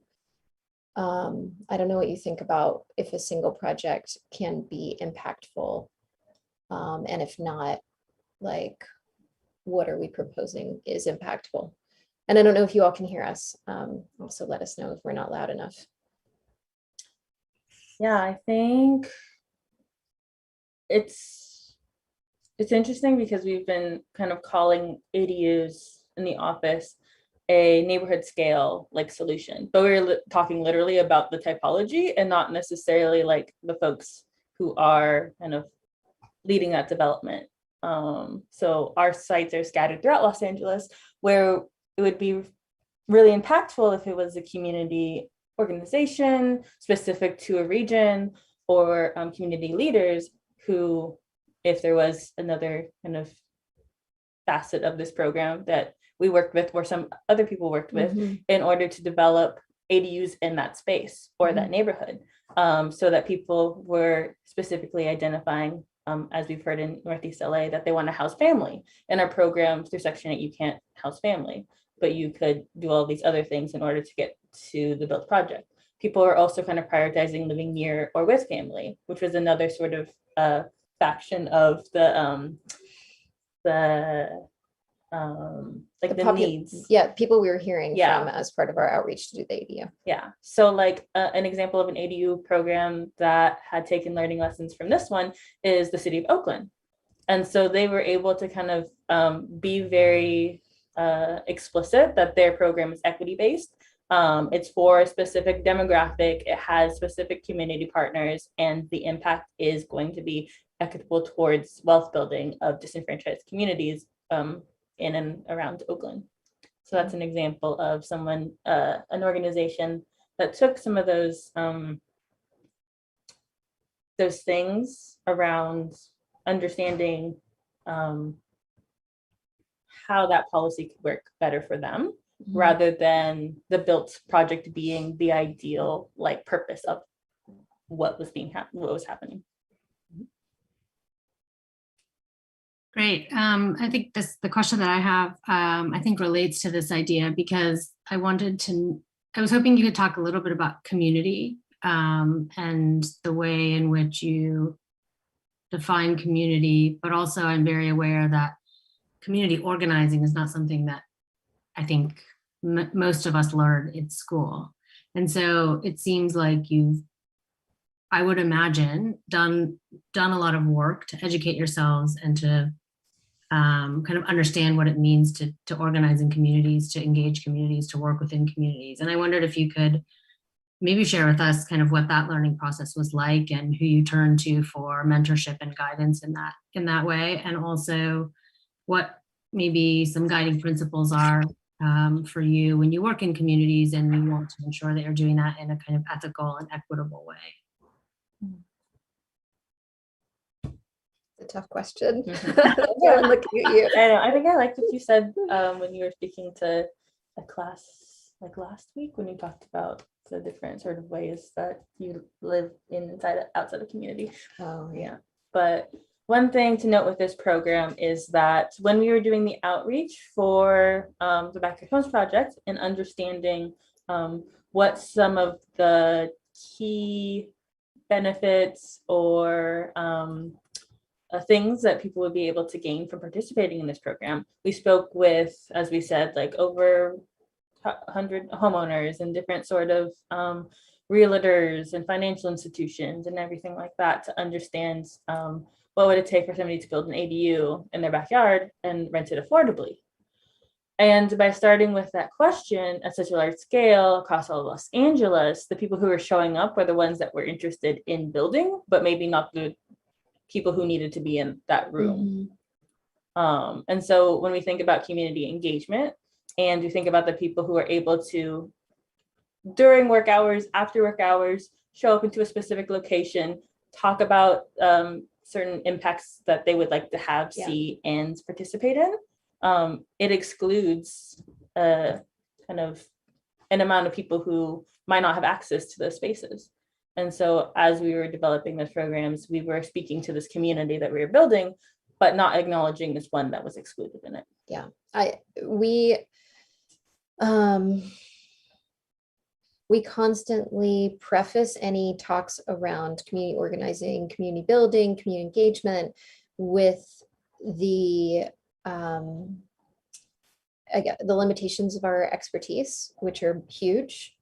I don't know what you think about if a single project can be impactful. And if not, like, what are we proposing is impactful? And I don't know if you all can hear us. Also let us know if we're not loud enough. Yeah, I think it's interesting because we've been kind of calling ADUs in the office a neighborhood scale like solution, but we're talking literally about the typology and not necessarily like the folks who are kind of leading that development. So our sites are scattered throughout Los Angeles, where it would be really impactful if it was a community organization specific to a region or community leaders who, if there was another kind of facet of this program that we worked with or some other people worked with in order to develop ADUs in that space or that neighborhood, so that people were specifically identifying, as we've heard in Northeast LA, that they want to house family. In our program through Section 8, you can't house family, but you could do all these other things in order to get to the built project. People are also kind of prioritizing living near or with family, which was another sort of faction of the like the needs. Yeah, people we were hearing Yeah. from as part of our outreach to do the ADU. Yeah, so like an example of an ADU program that had taken learning lessons from this one is the city of Oakland. And so they were able to kind of be very explicit that their program is equity based. It's for a specific demographic, it has specific community partners, and the impact is going to be equitable towards wealth building of disenfranchised communities in and around Oakland. So that's an example of someone, an organization that took some of those things around understanding how that policy could work better for them, rather than the built project being the ideal like purpose of what was happening. Great. I think the question that I have, I think relates to this idea, because I was hoping you could talk a little bit about community and the way in which you define community, but also I'm very aware that community organizing is not something that I think most of us learn in school. And so it seems like I would imagine, done a lot of work to educate yourselves and to kind of understand what it means to organize in communities, to engage communities, to work within communities. And I wondered if you could maybe share with us kind of what that learning process was like and who you turned to for mentorship and guidance in that way, and also what maybe some guiding principles are for you when you work in communities and you want to ensure that you're doing that in a kind of ethical and equitable way. A tough question. Yeah. I'm looking at you. I know. I think I liked what you said when you were speaking to a class like last week when you talked about the different sort of ways that you live outside of community. Oh yeah. But one thing to note with this program is that when we were doing the outreach for the Backyard Homes Project and understanding what some of the key benefits or things that people would be able to gain from participating in this program, we spoke with, as we said, like over 100 homeowners and different sort of realtors and financial institutions and everything like that to understand what would it take for somebody to build an ADU in their backyard and rent it affordably. And by starting with that question at such a large scale across all of Los Angeles, the people who were showing up were the ones that were interested in building, but maybe not the people who needed to be in that room. And so when we think about community engagement and we think about the people who are able to, during work hours, after work hours, show up into a specific location, talk about certain impacts that they would like to have, see, and participate in, it excludes kind of an amount of people who might not have access to those spaces. And so as we were developing those programs, we were speaking to this community that we were building, but not acknowledging this one that was excluded in it. Yeah, we constantly preface any talks around community organizing, community building, community engagement with the limitations of our expertise, which are huge.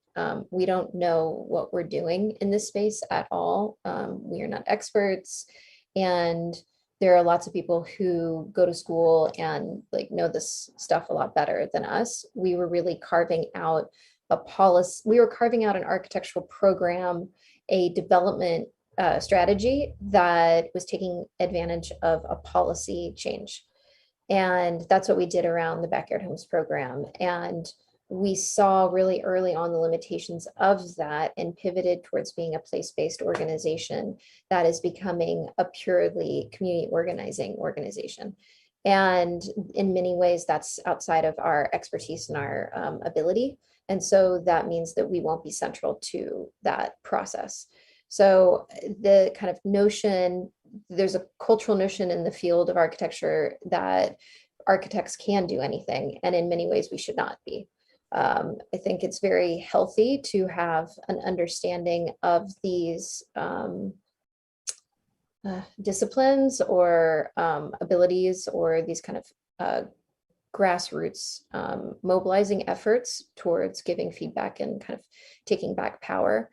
We don't know what we're doing in this space at all. We are not experts, and there are lots of people who go to school and like know this stuff a lot better than us. We were really carving out a policy. We were carving out an architectural program, a development strategy that was taking advantage of a policy change. And that's what we did around the Backyard Homes program. And we saw really early on the limitations of that and pivoted towards being a place-based organization that is becoming a purely community organizing organization. And in many ways, that's outside of our expertise and our ability. And so that means that we won't be central to that process. So the kind of notion, there's a cultural notion in the field of architecture that architects can do anything. And in many ways, we should not be. I think it's very healthy to have an understanding of these disciplines or abilities or these kind of grassroots mobilizing efforts towards giving feedback and kind of taking back power.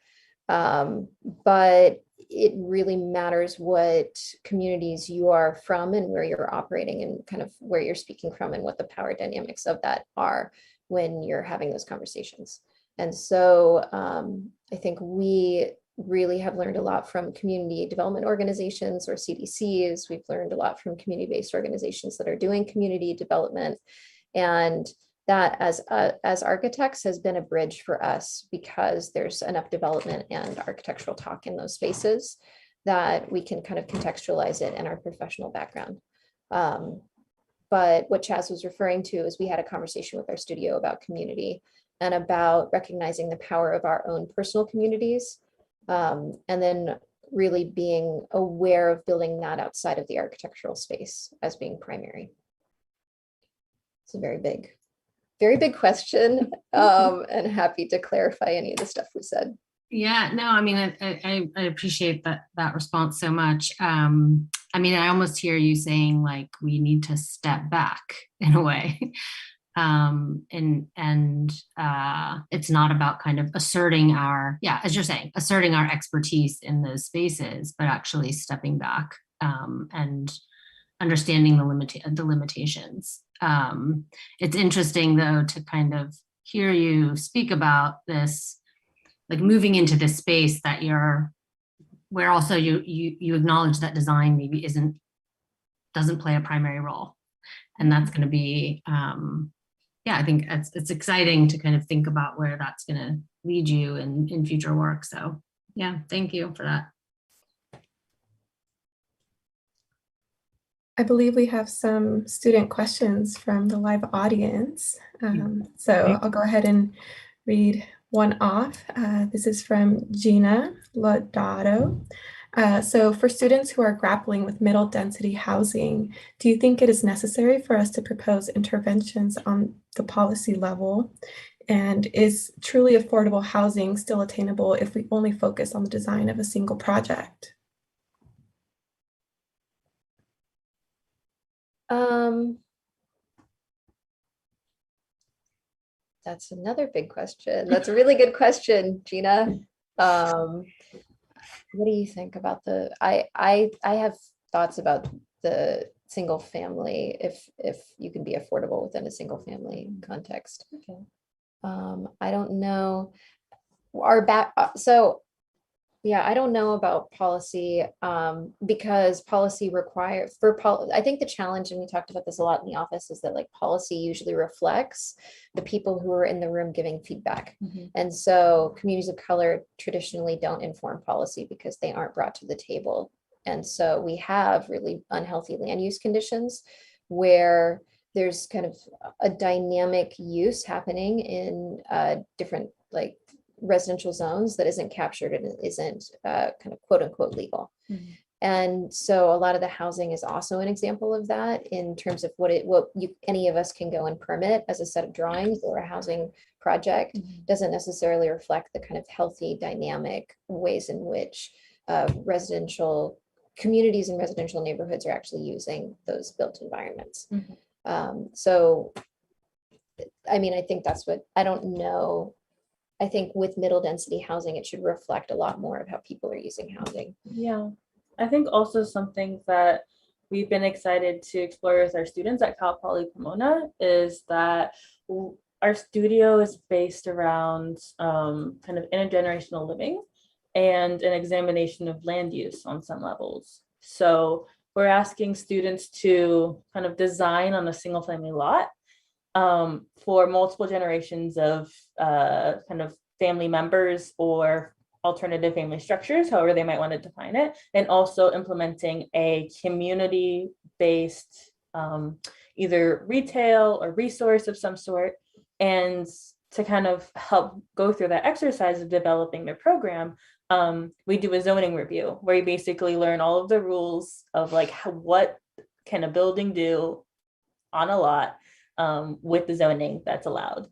But it really matters what communities you are from and where you're operating and kind of where you're speaking from and what the power dynamics of that are when you're having those conversations. And so I think we really have learned a lot from community development organizations or CDCs. We've learned a lot from community-based organizations that are doing community development. And that as architects has been a bridge for us because there's enough development and architectural talk in those spaces that we can kind of contextualize it in our professional background. But what Chaz was referring to is we had a conversation with our studio about community and about recognizing the power of our own personal communities, and then really being aware of building that outside of the architectural space as being primary. It's a very big question, and happy to clarify any of the stuff we said. Yeah, no, I mean, I appreciate that response so much. I mean, I almost hear you saying like we need to step back in a way. It's not about kind of asserting our, as you're saying, asserting our expertise in those spaces, but actually stepping back and understanding the limitations. It's interesting though to kind of hear you speak about this, like moving into this space that where also you acknowledge that design maybe doesn't play a primary role, and that's going to be I think it's exciting to kind of think about where that's going to lead you in future work. So yeah, thank you for that. I believe we have some student questions from the live audience. So I'll go ahead and read one off. This is from Gina Lodato. So for students who are grappling with middle density housing, do you think it is necessary for us to propose interventions on the policy level? And is truly affordable housing still attainable if we only focus on the design of a single project? That's another big question. That's a really good question, Gina. What do you think about I have thoughts about the single family, if you can be affordable within a single family context. Okay. I don't know I don't know about policy, because policy I think the challenge, and we talked about this a lot in the office, is that like policy usually reflects the people who are in the room giving feedback. Mm-hmm. And so communities of color traditionally don't inform policy because they aren't brought to the table. And so we have really unhealthy land use conditions where there's kind of a dynamic use happening in different like residential zones that isn't captured and isn't kind of quote unquote legal. Mm-hmm. And so a lot of the housing is also an example of that in terms of any of us can go and permit as a set of drawings or a housing project. Mm-hmm. Doesn't necessarily reflect the kind of healthy dynamic ways in which residential communities and residential neighborhoods are actually using those built environments. Mm-hmm. So I mean, I think I don't know. I think with middle density housing, it should reflect a lot more of how people are using housing. Yeah, I think also something that we've been excited to explore with our students at Cal Poly Pomona is that our studio is based around kind of intergenerational living and an examination of land use on some levels. So we're asking students to kind of design on a single family lot for multiple generations of kind of family members or alternative family structures, however they might want to define it, and also implementing a community-based either retail or resource of some sort, and to kind of help go through that exercise of developing their program, we do a zoning review where you basically learn all of the rules of like what can a building do on a lot with the zoning that's allowed.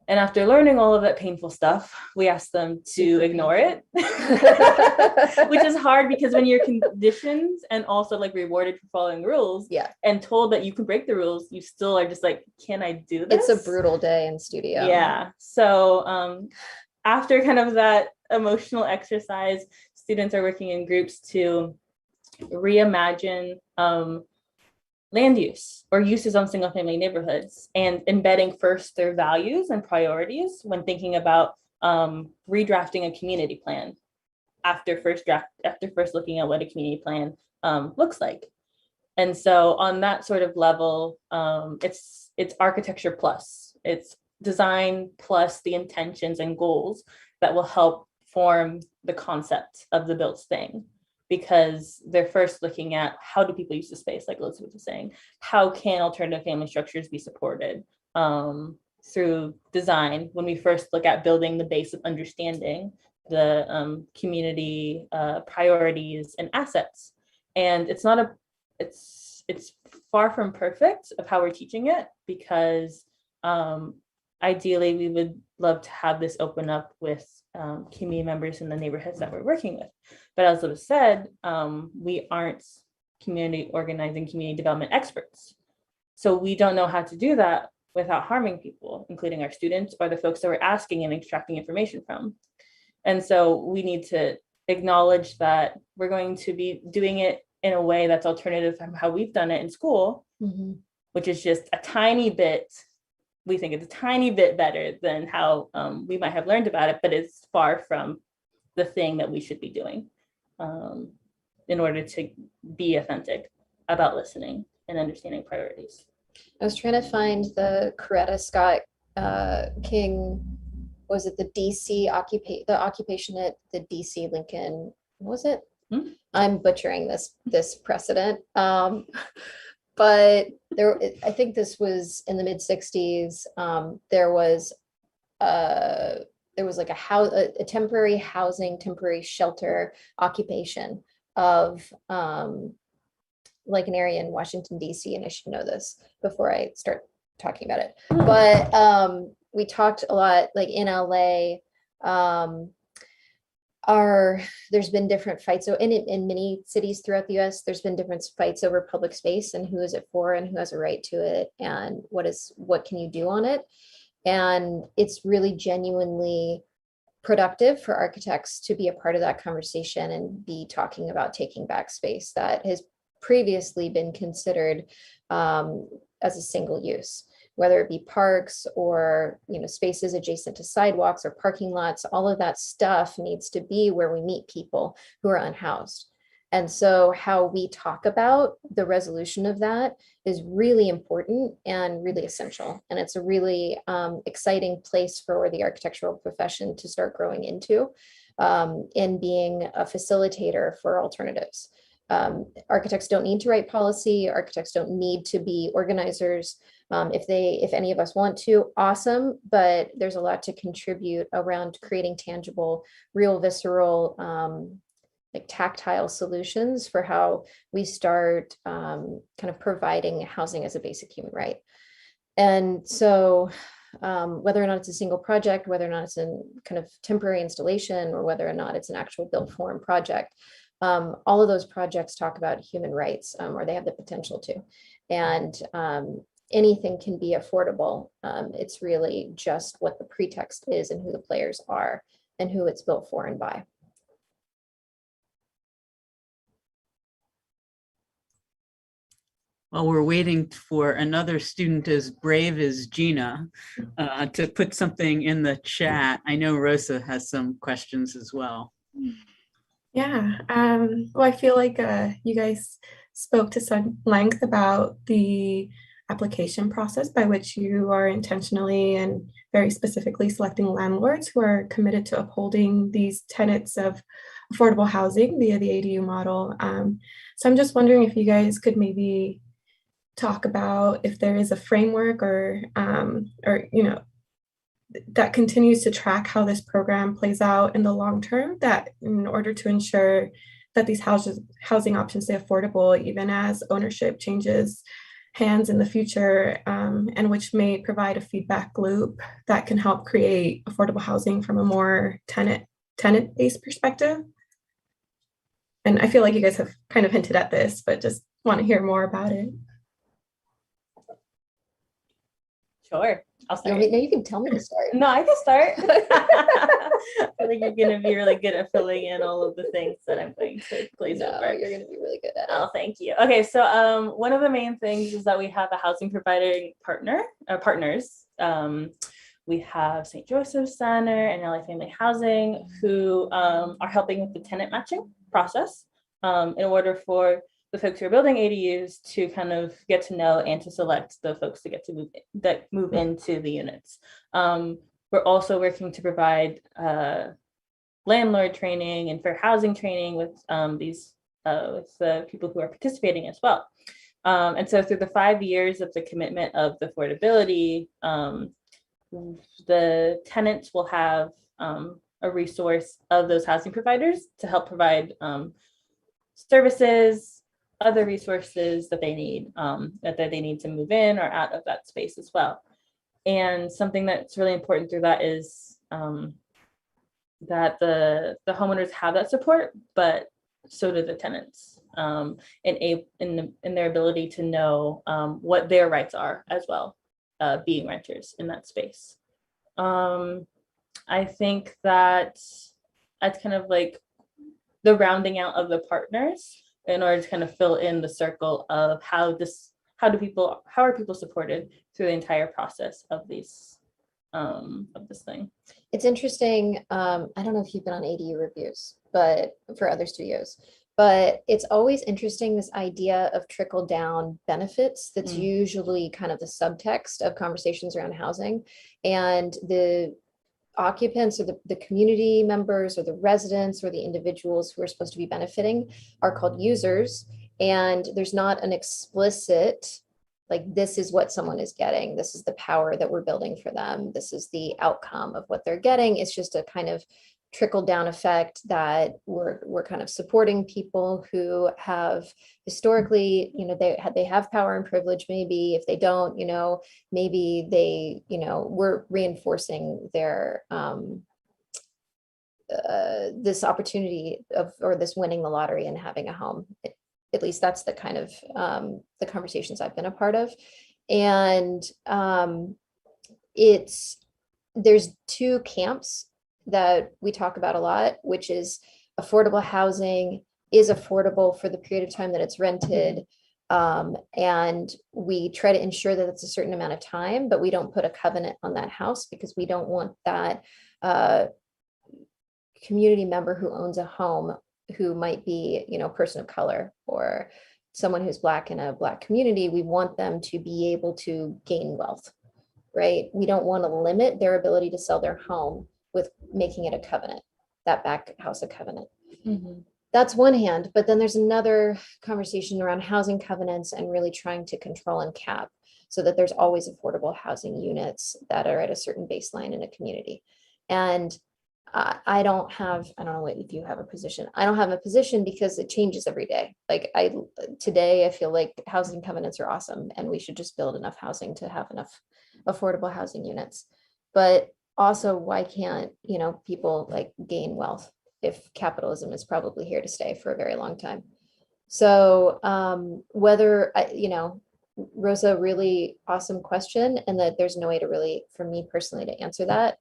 And after learning all of that painful stuff, we asked them to ignore it, which is hard because when you're conditioned and also like rewarded for following rules and told that you can break the rules, you still are just like, can I do this? It's a brutal day in studio. Yeah. So after kind of that emotional exercise, students are working in groups to reimagine land use or uses on single family neighborhoods and embedding first their values and priorities when thinking about redrafting a community plan after first looking at what a community plan looks like. And so on that sort of level, it's architecture plus, it's design plus the intentions and goals that will help form the concept of the built thing. Because they're first looking at how do people use the space, like Elizabeth was saying, how can alternative family structures be supported through design when we first look at building the base of understanding the community priorities and assets. And it's far from perfect of how we're teaching it because ideally we would love to have this open up with community members in the neighborhoods that we're working with. But as it was said, we aren't community organizing, community development experts. So we don't know how to do that without harming people, including our students or the folks that we're asking and extracting information from. And so we need to acknowledge that we're going to be doing it in a way that's alternative from how we've done it in school, which is just a tiny bit. We think it's a tiny bit better than how we might have learned about it, but it's far from the thing that we should be doing in order to be authentic about listening and understanding priorities. I was trying to find the Coretta Scott King, was it the DC occupation at the DC Lincoln, what was it? I'm butchering this precedent. But I think this was in the mid 60s. There was like a temporary housing, temporary shelter occupation of like an area in Washington, DC, and I should know this before I start talking about it. But we talked a lot, like in LA, there's been different fights. So in many cities throughout the US, there's been different fights over public space and who is it for and who has a right to it and what can you do on it. And it's really genuinely productive for architects to be a part of that conversation and be talking about taking back space that has previously been considered as a single use, whether it be parks or spaces adjacent to sidewalks or parking lots. All of that stuff needs to be where we meet people who are unhoused. And so how we talk about the resolution of that is really important and really essential. And it's a really exciting place for the architectural profession to start growing into in being a facilitator for alternatives. Architects don't need to write policy. Architects don't need to be organizers. If any of us want to, awesome, but there's a lot to contribute around creating tangible, real, visceral, like tactile solutions for how we start kind of providing housing as a basic human right. And so whether or not it's a single project, whether or not it's a kind of temporary installation, or whether or not it's an actual built form project, all of those projects talk about human rights, or they have the potential to. And anything can be affordable. It's really just what the pretext is and who the players are and who it's built for and by. While we're waiting for another student as brave as Gina to put something in the chat, I know Rosa has some questions as well. Yeah, well, I feel like you guys spoke to some length about the application process by which you are intentionally and very specifically selecting landlords who are committed to upholding these tenets of affordable housing via the ADU model. So I'm just wondering if you guys could maybe talk about if there is a framework or that continues to track how this program plays out in the long term, that in order to ensure that these housing options stay affordable, even as ownership changes hands in the future, and which may provide a feedback loop that can help create affordable housing from a more tenant-based perspective. And I feel like you guys have kind of hinted at this, but just want to hear more about it. Sure, I'll You start. want me- No, you can tell me to start. No, I can start. I feel like you're gonna be really good at filling in all of the things that I'm going to glaze No, over. you're going to be really good at it. Oh, thank you. Okay, so one of the main things is that we have a housing provider partners. We have St. Joseph's Center and LA Family Housing who are helping with the tenant matching process in order for the folks who are building ADUs to kind of get to know and to select the folks to get to move into the units. We're also working to provide landlord training and fair housing training with with the people who are participating as well. And so through the 5 years of the commitment of the affordability, the tenants will have a resource of those housing providers to help provide services, other resources that they need to move in or out of that space as well. And something that's really important through that is that the homeowners have that support, but so do the tenants, in their ability to know what their rights are as well, being renters in that space. I think that's kind of like the rounding out of the partners in order to kind of fill in the circle of how are people supported through the entire process of this thing. It's interesting. I don't know if you've been on ADU reviews, but for other studios, but it's always interesting, this idea of trickle down benefits. That's usually kind of the subtext of conversations around housing, and the occupants or the community members or the residents or the individuals who are supposed to be benefiting are called users. And there's not an explicit, like, this is what someone is getting. This is the power that we're building for them. This is the outcome of what they're getting. It's just a kind of trickle down effect that we're kind of supporting people who have historically, they have power and privilege. Maybe if they don't, maybe they, we're reinforcing their this opportunity or this winning the lottery and having a home. At least that's the kind of the conversations I've been a part of. And there's two camps that we talk about a lot, which is affordable housing is affordable for the period of time that it's rented. And we try to ensure that it's a certain amount of time, but we don't put a covenant on that house because we don't want that community member who owns a home who might be, a person of color or someone who's Black in a Black community. We want them to be able to gain wealth, right? We don't want to limit their ability to sell their home with making it a covenant, that back house a covenant. That's one hand, but then there's another conversation around housing covenants and really trying to control and cap so that there's always affordable housing units that are at a certain baseline in a community. And I don't know if you have a position. I don't have a position because it changes every day. Like today I feel like housing covenants are awesome and we should just build enough housing to have enough affordable housing units. But also, why can't, people like gain wealth if capitalism is probably here to stay for a very long time? So whether, Rosa, really awesome question, and that there's no way to really, for me personally, to answer that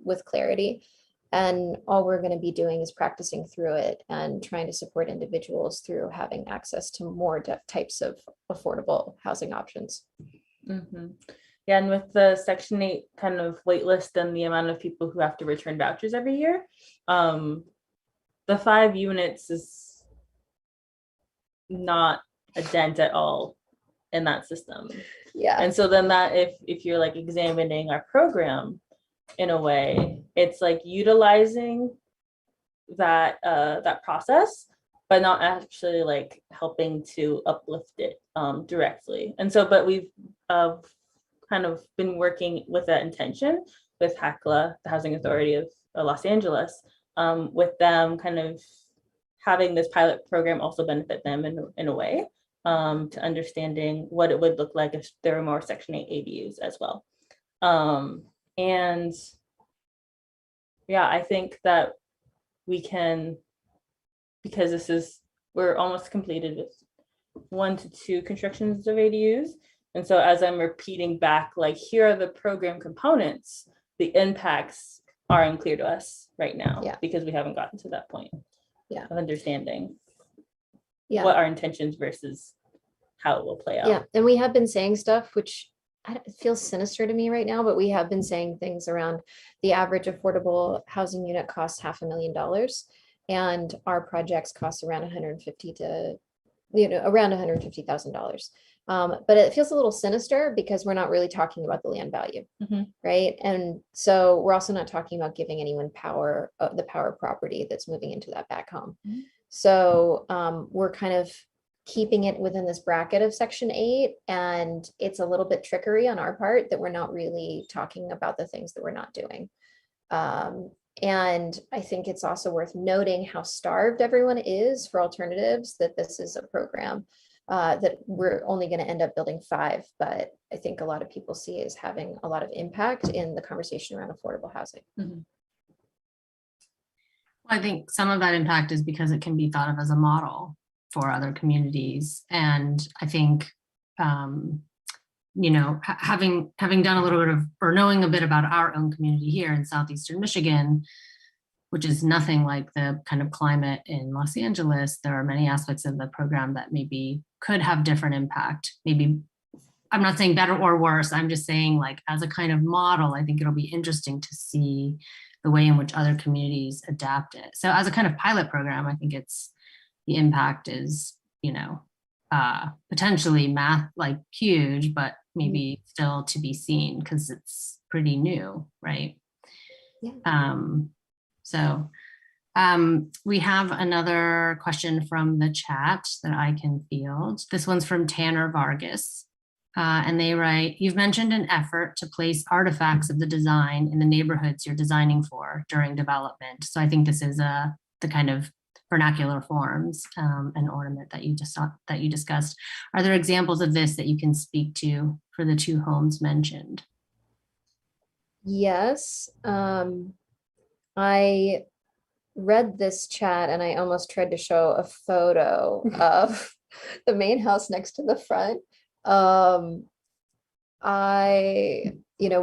with clarity. And all we're going to be doing is practicing through it and trying to support individuals through having access to more types of affordable housing options. Yeah, and with the Section 8 kind of wait list and the amount of people who have to return vouchers every year, the 5 units is not a dent at all in that system. Yeah. And so then that if you're like examining our program in a way, it's like utilizing that process, but not actually like helping to uplift it directly. And so, but we've kind of been working with that intention with HACLA, the Housing Authority of Los Angeles, with them kind of having this pilot program also benefit them in a way. to understanding what it would look like if there were more Section 8 ADUs as well. And yeah, I think that we can, because we're almost completed with 1 to 2 constructions of ADUs. And so as I'm repeating back, like, here are the program components, the impacts are unclear to us right now, because we haven't gotten to that point of understanding what our intentions versus how it will play out. Yeah, and we have been saying stuff, which it feels sinister to me right now, but we have been saying things around the average affordable housing unit costs $500,000, and our projects cost around around $150,000. But it feels a little sinister because we're not really talking about the land value, right? And so we're also not talking about giving anyone power, the power property that's moving into that back home. So we're kind of keeping it within this bracket of Section 8, and it's a little bit trickery on our part that we're not really talking about the things that we're not doing. And I think it's also worth noting how starved everyone is for alternatives, that this is a program that we're only going to end up building 5, but I think a lot of people see it as having a lot of impact in the conversation around affordable housing. Well, I think some of that impact is because it can be thought of as a model for other communities. And I think, you know, having done a little bit of, or knowing a bit about our own community here in Southeastern Michigan, which is nothing like the kind of climate in Los Angeles, there are many aspects of the program that maybe could have different impact. Maybe, I'm not saying better or worse, I'm just saying, like, as a kind of model, I think it'll be interesting to see the way in which other communities adapt it. So as a kind of pilot program, I think the impact is, you know, potentially like huge, but maybe still to be seen because it's pretty new, right? Yeah. So we have another question from the chat that I can field. This one's from Tanner Vargas. And they write, you've mentioned an effort to place artifacts of the design in the neighborhoods you're designing for during development. So I think this is the kind of vernacular forms and ornament that you discussed. Are there examples of this that you can speak to for the 2 homes mentioned? Yes. I read this chat and I almost tried to show a photo of the main house next to the front.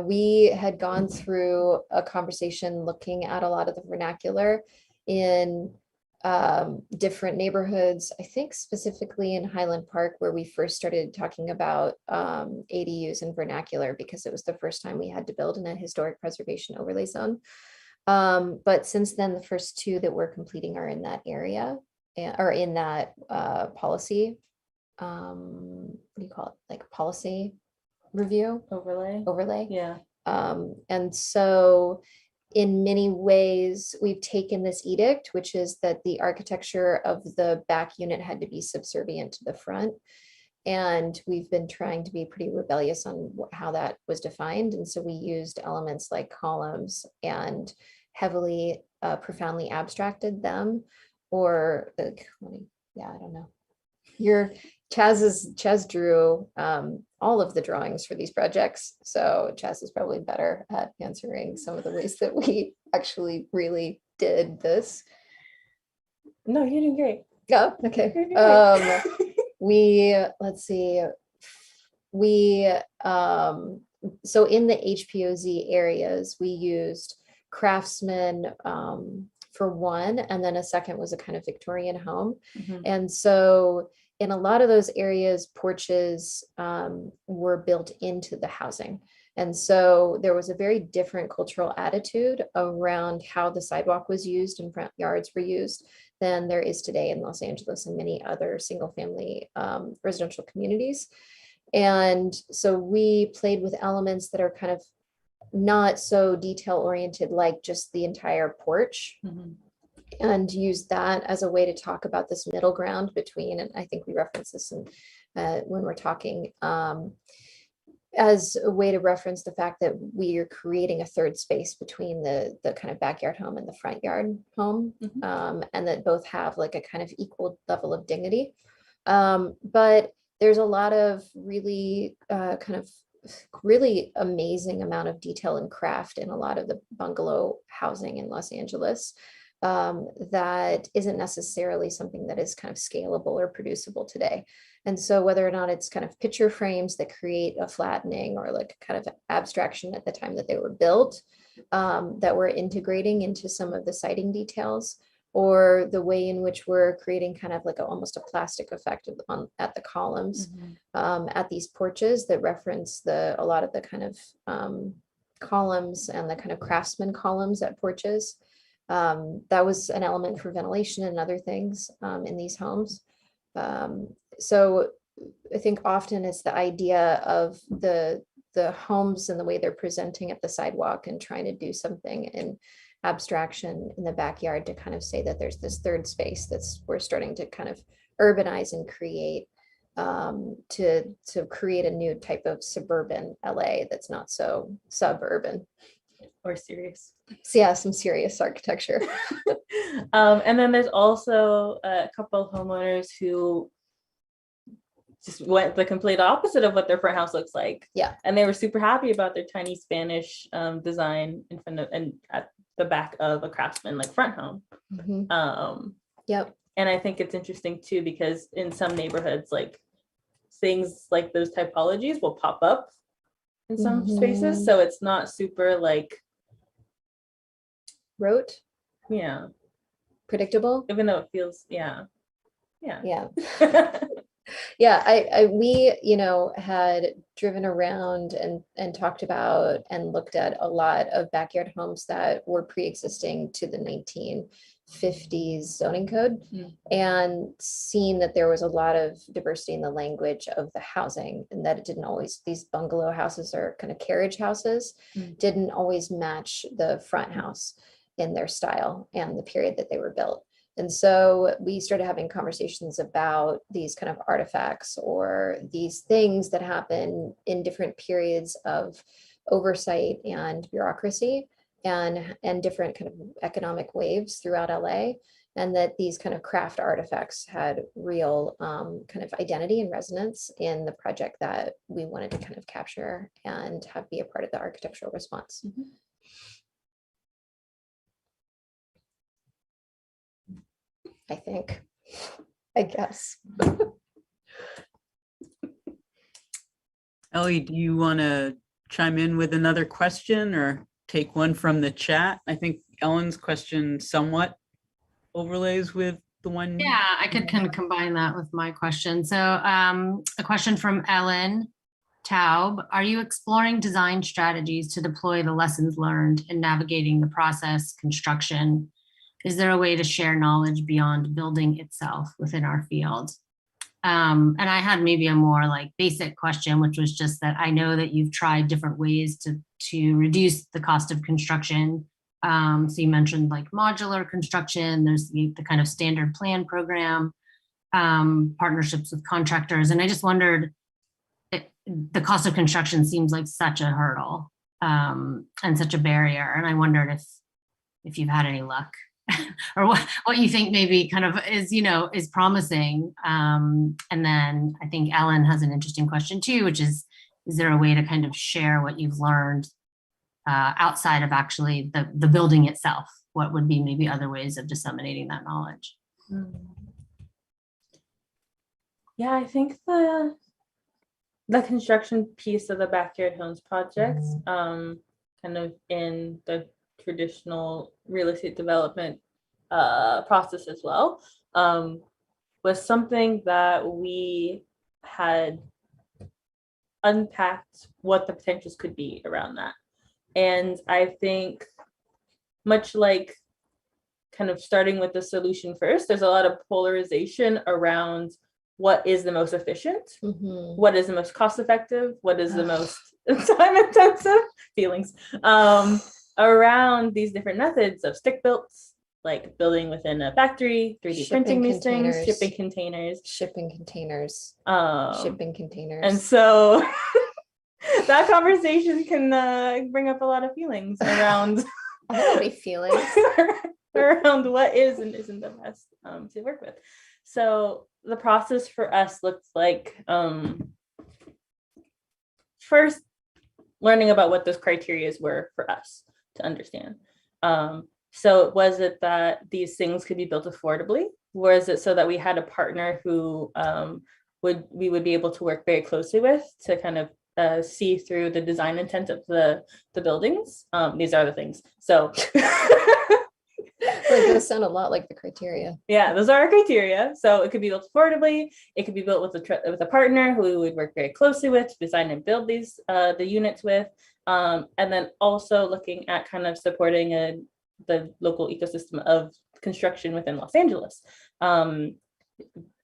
We had gone through a conversation looking at a lot of the vernacular in different neighborhoods, I think specifically in Highland Park, where we first started talking about ADUs and vernacular, because it was the first time we had to build in a historic preservation overlay zone. But since then, the first 2 that we're completing are in that area, or in that policy, what do you call it? Like policy review? Overlay. Yeah. And so in many ways, we've taken this edict, which is that the architecture of the back unit had to be subservient to the front. And we've been trying to be pretty rebellious on how that was defined. And so we used elements like columns and heavily, profoundly abstracted them, or I don't know. Chaz drew all of the drawings for these projects. So Chaz is probably better at answering some of the ways that we actually really did this. No, you're doing great. Oh, okay. Let's see. So in the HPOZ areas, we used craftsmen for one, and then a second was a kind of Victorian home. And so in a lot of those areas, porches were built into the housing. And so there was a very different cultural attitude around how the sidewalk was used and front yards were used than there is today in Los Angeles and many other single family residential communities. And so we played with elements that are kind of not so detail oriented, like just the entire porch. And use that as a way to talk about this middle ground between, and I think we reference this when we're talking, as a way to reference the fact that we are creating a third space between the kind of backyard home and the front yard home, and that both have like a kind of equal level of dignity. But there's a lot of really really amazing amount of detail and craft in a lot of the bungalow housing in Los Angeles that isn't necessarily something that is kind of scalable or producible today. And so whether or not it's kind of picture frames that create a flattening or like kind of abstraction at the time that they were built, that we're integrating into some of the siding details, or the way in which we're creating kind of like almost a plastic effect at the columns, at these porches that reference a lot of the kind of columns and the kind of craftsman columns at porches. That was an element for ventilation and other things in these homes. So I think often it's the idea of the homes and the way they're presenting at the sidewalk and trying to do something in abstraction in the backyard to kind of say that there's this third space we're starting to kind of urbanize and create to create a new type of suburban LA that's not so suburban. Or serious. So yeah, some serious architecture. And then there's also a couple of homeowners who just went the complete opposite of what their front house looks like. Yeah. And they were super happy about their tiny Spanish design in front of and at the back of a craftsman like front home. Yep. And I think it's interesting too, because in some neighborhoods, like things like those typologies will pop up in some spaces. So it's not super like rote. Yeah. Predictable. Even though it feels, yeah. Yeah. Yeah, we, had driven around and talked about and looked at a lot of backyard homes that were pre-existing to the 1950s zoning code, and seen that there was a lot of diversity in the language of the housing, and that it didn't always, these bungalow houses or kind of carriage houses didn't always match the front house in their style and the period that they were built. And so we started having conversations about these kind of artifacts or these things that happen in different periods of oversight and bureaucracy and different kind of economic waves throughout LA. And that these kind of craft artifacts had real kind of identity and resonance in the project that we wanted to kind of capture and have be a part of the architectural response. I guess. Ellie, do you want to chime in with another question or take one from the chat? I think Ellen's question somewhat overlays with the one. Yeah, I could kind of combine that with my question. So a question from Ellen Taub. Are you exploring design strategies to deploy the lessons learned in navigating the process, construction? Is there a way to share knowledge beyond building itself within our field? And I had maybe a more like basic question, which was just that I know that you've tried different ways to reduce the cost of construction. So you mentioned like modular construction, there's the kind of standard plan program, partnerships with contractors. And I just wondered, the cost of construction seems like such a hurdle and such a barrier. And I wondered if you've had any luck. Or what you think maybe kind of is promising. And then I think Ellen has an interesting question too, which is there a way to kind of share what you've learned outside of actually the building itself? What would be maybe other ways of disseminating that knowledge? Yeah, I think the construction piece of the backyard homes projects, kind of in the traditional real estate development process as well, was something that we had unpacked what the potentials could be around that. And I think much like kind of starting with the solution first, there's a lot of polarization around what is the most efficient, what is the most cost effective, what is the most time intensive feelings around these different methods of stick builts, like building within a factory, 3D printing these things, shipping containers. And so that conversation can bring up a lot of feelings around feelings around what is and isn't the best to work with. So the process for us looks like first learning about what those criteria were for us to understand. So was it that these things could be built affordably? Was it so that we had a partner who we would be able to work very closely with to kind of see through the design intent of the buildings? These are the things. So Like those sound a lot like the criteria. yeah, those are our criteria. So it could be built affordably. It could be built with a partner who we would work very closely with to design and build these the units with, and then also looking at kind of supporting the local ecosystem of construction within Los Angeles,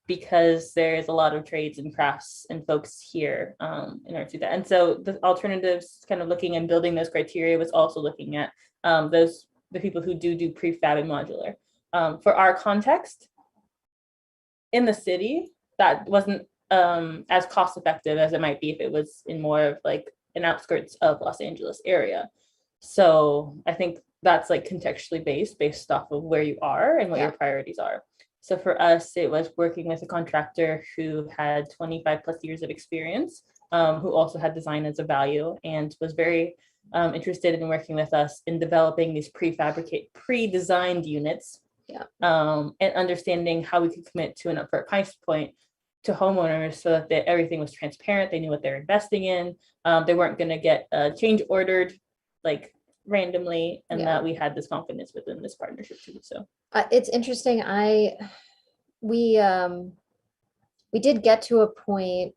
because there's a lot of trades and crafts and folks here in order to do that. And so the alternatives, kind of looking and building those criteria, was also looking at the people who do prefab and modular. For our context, in the city, that wasn't as cost effective as it might be if it was in more of like an outskirts of Los Angeles area. So I think that's like contextually based off of where you are and what your priorities are. So for us, it was working with a contractor who had 25 plus years of experience, who also had design as a value and was very interested in working with us in developing these pre-designed units, and understanding how we could commit to an upfront price point to homeowners so that everything was transparent. They knew what they're investing in. They weren't going to get change ordered like randomly, and that we had this confidence within this partnership too. So it's interesting. We did get to a point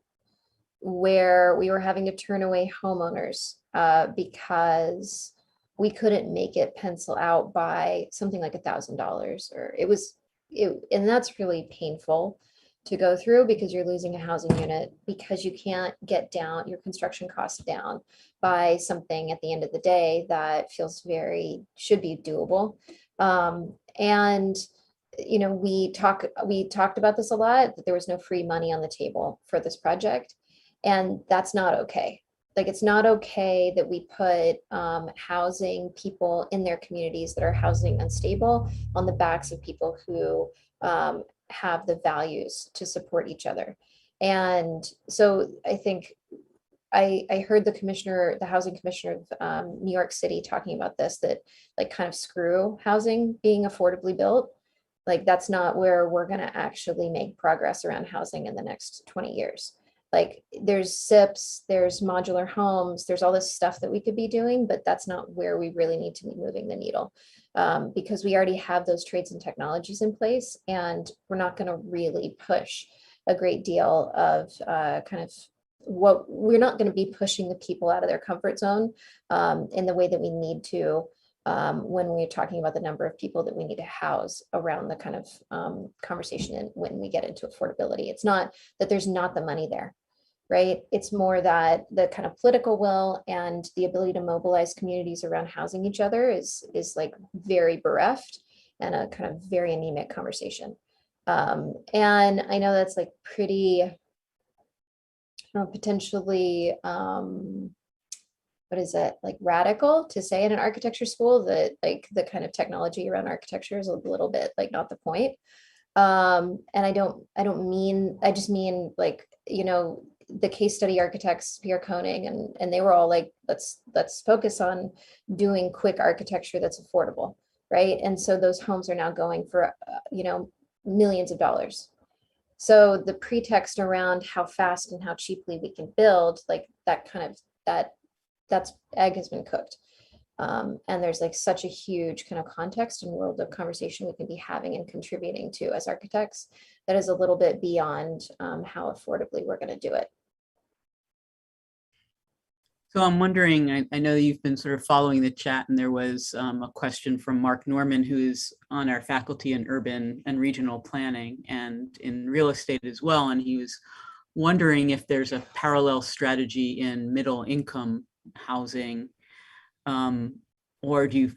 where we were having to turn away homeowners because we couldn't make it pencil out by something like $1,000, or and that's really painful to go through because you're losing a housing unit because you can't get down your construction costs down by something at the end of the day that should be doable. And we talked about this a lot, that there was no free money on the table for this project, and that's not okay. Like, it's not okay that we put housing people in their communities that are housing unstable on the backs of people who have the values to support each other. And so I think I heard the housing commissioner of New York City talking about this, that like kind of screw housing being affordably built. Like, that's not where we're going to actually make progress around housing in the next 20 years. Like, there's SIPs, there's modular homes, there's all this stuff that we could be doing, but that's not where we really need to be moving the needle, because we already have those trades and technologies in place, and we're not going to really push a great deal of we're not going to be pushing the people out of their comfort zone in the way that we need to when we're talking about the number of people that we need to house around the kind of conversation and when we get into affordability. It's not that there's not the money there, right? It's more that the kind of political will and the ability to mobilize communities around housing each other is like very bereft, and a kind of very anemic conversation. And I know that's like pretty potentially what is it, like radical to say in an architecture school, that like the kind of technology around architecture is a little bit like not the point. And I just mean like, the case study architects, Pierre Koenig, and they were all like, let's focus on doing quick architecture that's affordable, right? And so those homes are now going for, millions of dollars. So the pretext around how fast and how cheaply we can build, like that's egg has been cooked. And there's like such a huge kind of context and world of conversation we can be having and contributing to as architects that is a little bit beyond how affordably we're going to do it. So I'm wondering, I know you've been sort of following the chat, and there was a question from Mark Norman, who is on our faculty in urban and regional planning and in real estate as well. And he was wondering if there's a parallel strategy in middle income housing, or do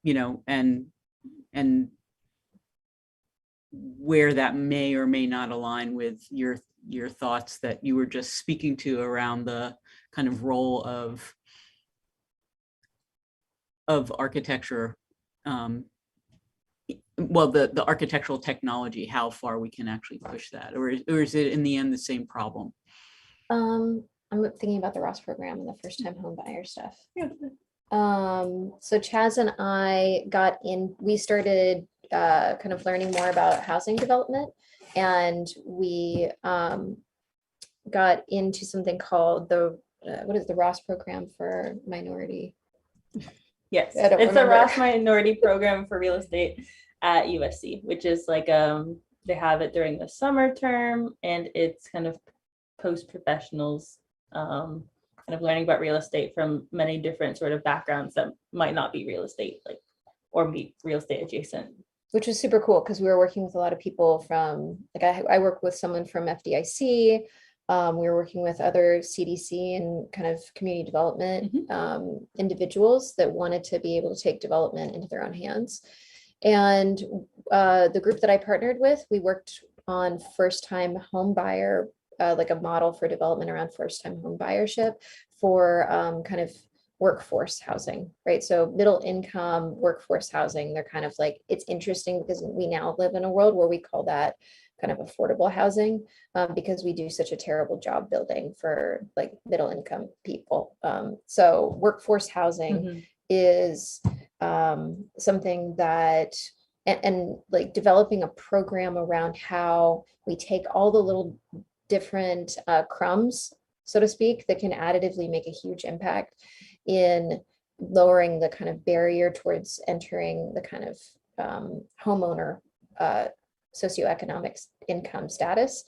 you, and where that may or may not align with your thoughts that you were just speaking to around the kind of role of well, the architectural technology, how far we can actually push that, or is it in the end the same problem? I'm thinking about the Ross program and the first time home buyer stuff. Yeah. So Chaz and I we started kind of learning more about housing development, and we got into something called what is the Ross program for minority? Yes, I don't it's a remember. Ross Minority Program for Real Estate at USC, which is like they have it during the summer term, and it's kind of post-professionals kind of learning about real estate from many different sort of backgrounds that might not be real estate, like, or be real estate adjacent. Which was super cool because we were working with a lot of people from, like I work with someone from FDIC. We were working with other CDC and kind of community development individuals that wanted to be able to take development into their own hands. And the group that I partnered with, we worked on first-time home buyer, like a model for development around first-time home buyership for kind of workforce housing, right? So middle income workforce housing, they're kind of like, it's interesting because we now live in a world where we call that kind of affordable housing because we do such a terrible job building for like middle income people. So workforce housing is something that, and like developing a program around how we take all the little different crumbs, so to speak, that can additively make a huge impact in lowering the kind of barrier towards entering the kind of homeowner socioeconomic income status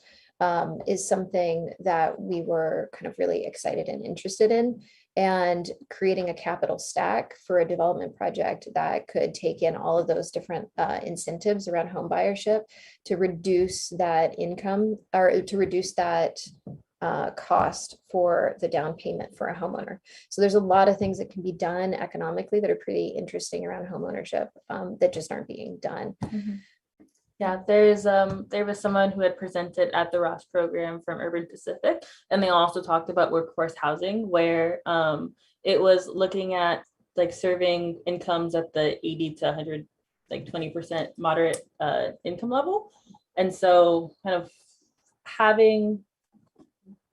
is something that we were kind of really excited and interested in, and creating a capital stack for a development project that could take in all of those different incentives around home buyership to reduce that income, or to reduce that cost for the down payment for a homeowner. So there's a lot of things that can be done economically that are pretty interesting around home ownership that just aren't being done. Yeah, there was someone who had presented at the Ross program from Urban Pacific, and they also talked about workforce housing, where it was looking at like serving incomes at the 80 to 100, like 20% moderate income level. And so kind of having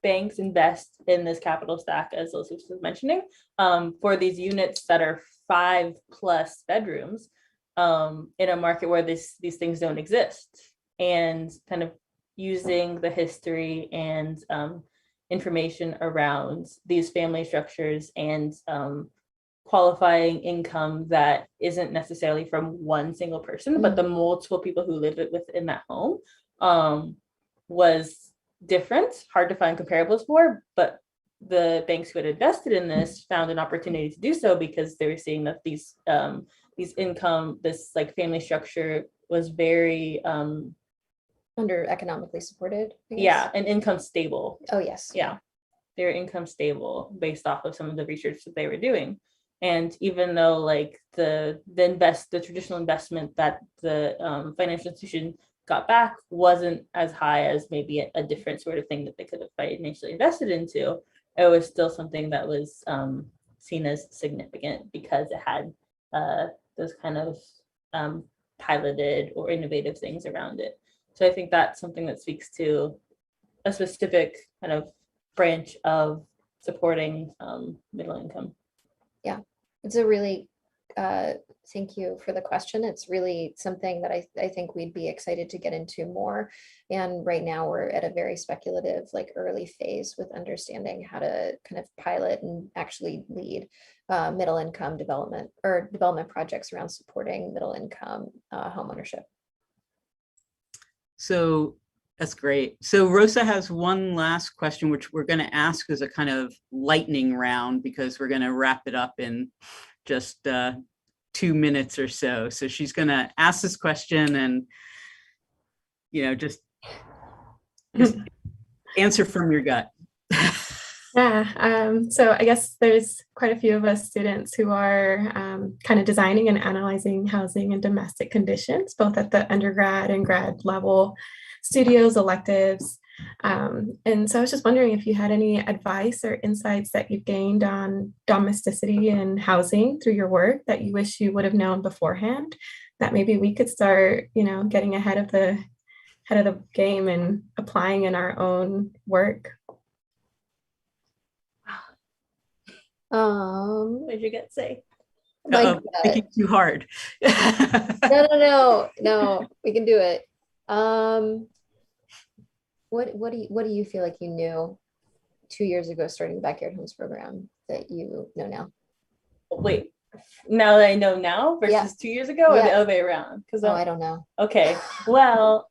banks invest in this capital stack, as Elizabeth was mentioning, for these units that are 5+ bedrooms in a market where these things don't exist, and kind of using the history and information around these family structures and qualifying income that isn't necessarily from one single person, but the multiple people who live within that home was different, hard to find comparables for, but the banks who had invested in this found an opportunity to do so because they were seeing that these income, this like family structure was very Under economically supported, I guess. Yeah, and income stable. Oh, yes. Yeah, they were income stable based off of some of the research that they were doing. And even though like the traditional investment that the financial institution got back wasn't as high as maybe a different sort of thing that they could have financially invested into, it was still something that was seen as significant because it had those kind of piloted or innovative things around it. So I think that's something that speaks to a specific kind of branch of supporting middle income. Yeah, it's a really, thank you for the question. It's really something that I think we'd be excited to get into more. And right now we're at a very speculative, like early phase with understanding how to kind of pilot and actually lead middle income development or development projects around supporting middle income homeownership. So that's great. So Rosa has one last question, which we're going to ask as a kind of lightning round because we're going to wrap it up in just 2 minutes or so. So she's going to ask this question and, you know, just answer from your gut. Yeah, so I guess there's quite a few of us students who are kind of designing and analyzing housing and domestic conditions, both at the undergrad and grad level, studios, electives. And so I was just wondering if you had any advice or insights that you've gained on domesticity and housing through your work that you wish you would have known beforehand that maybe we could start, getting ahead of the game and applying in our own work. Um, What did you get to say? my Thinking too hard. no, we can do it. What do you feel like you knew 2 years ago starting the Backyard Homes program that you know now? Wait, now that I know now versus Yeah. 2 years ago, or Yeah. the other way around? Because Oh, I don't know. okay, well,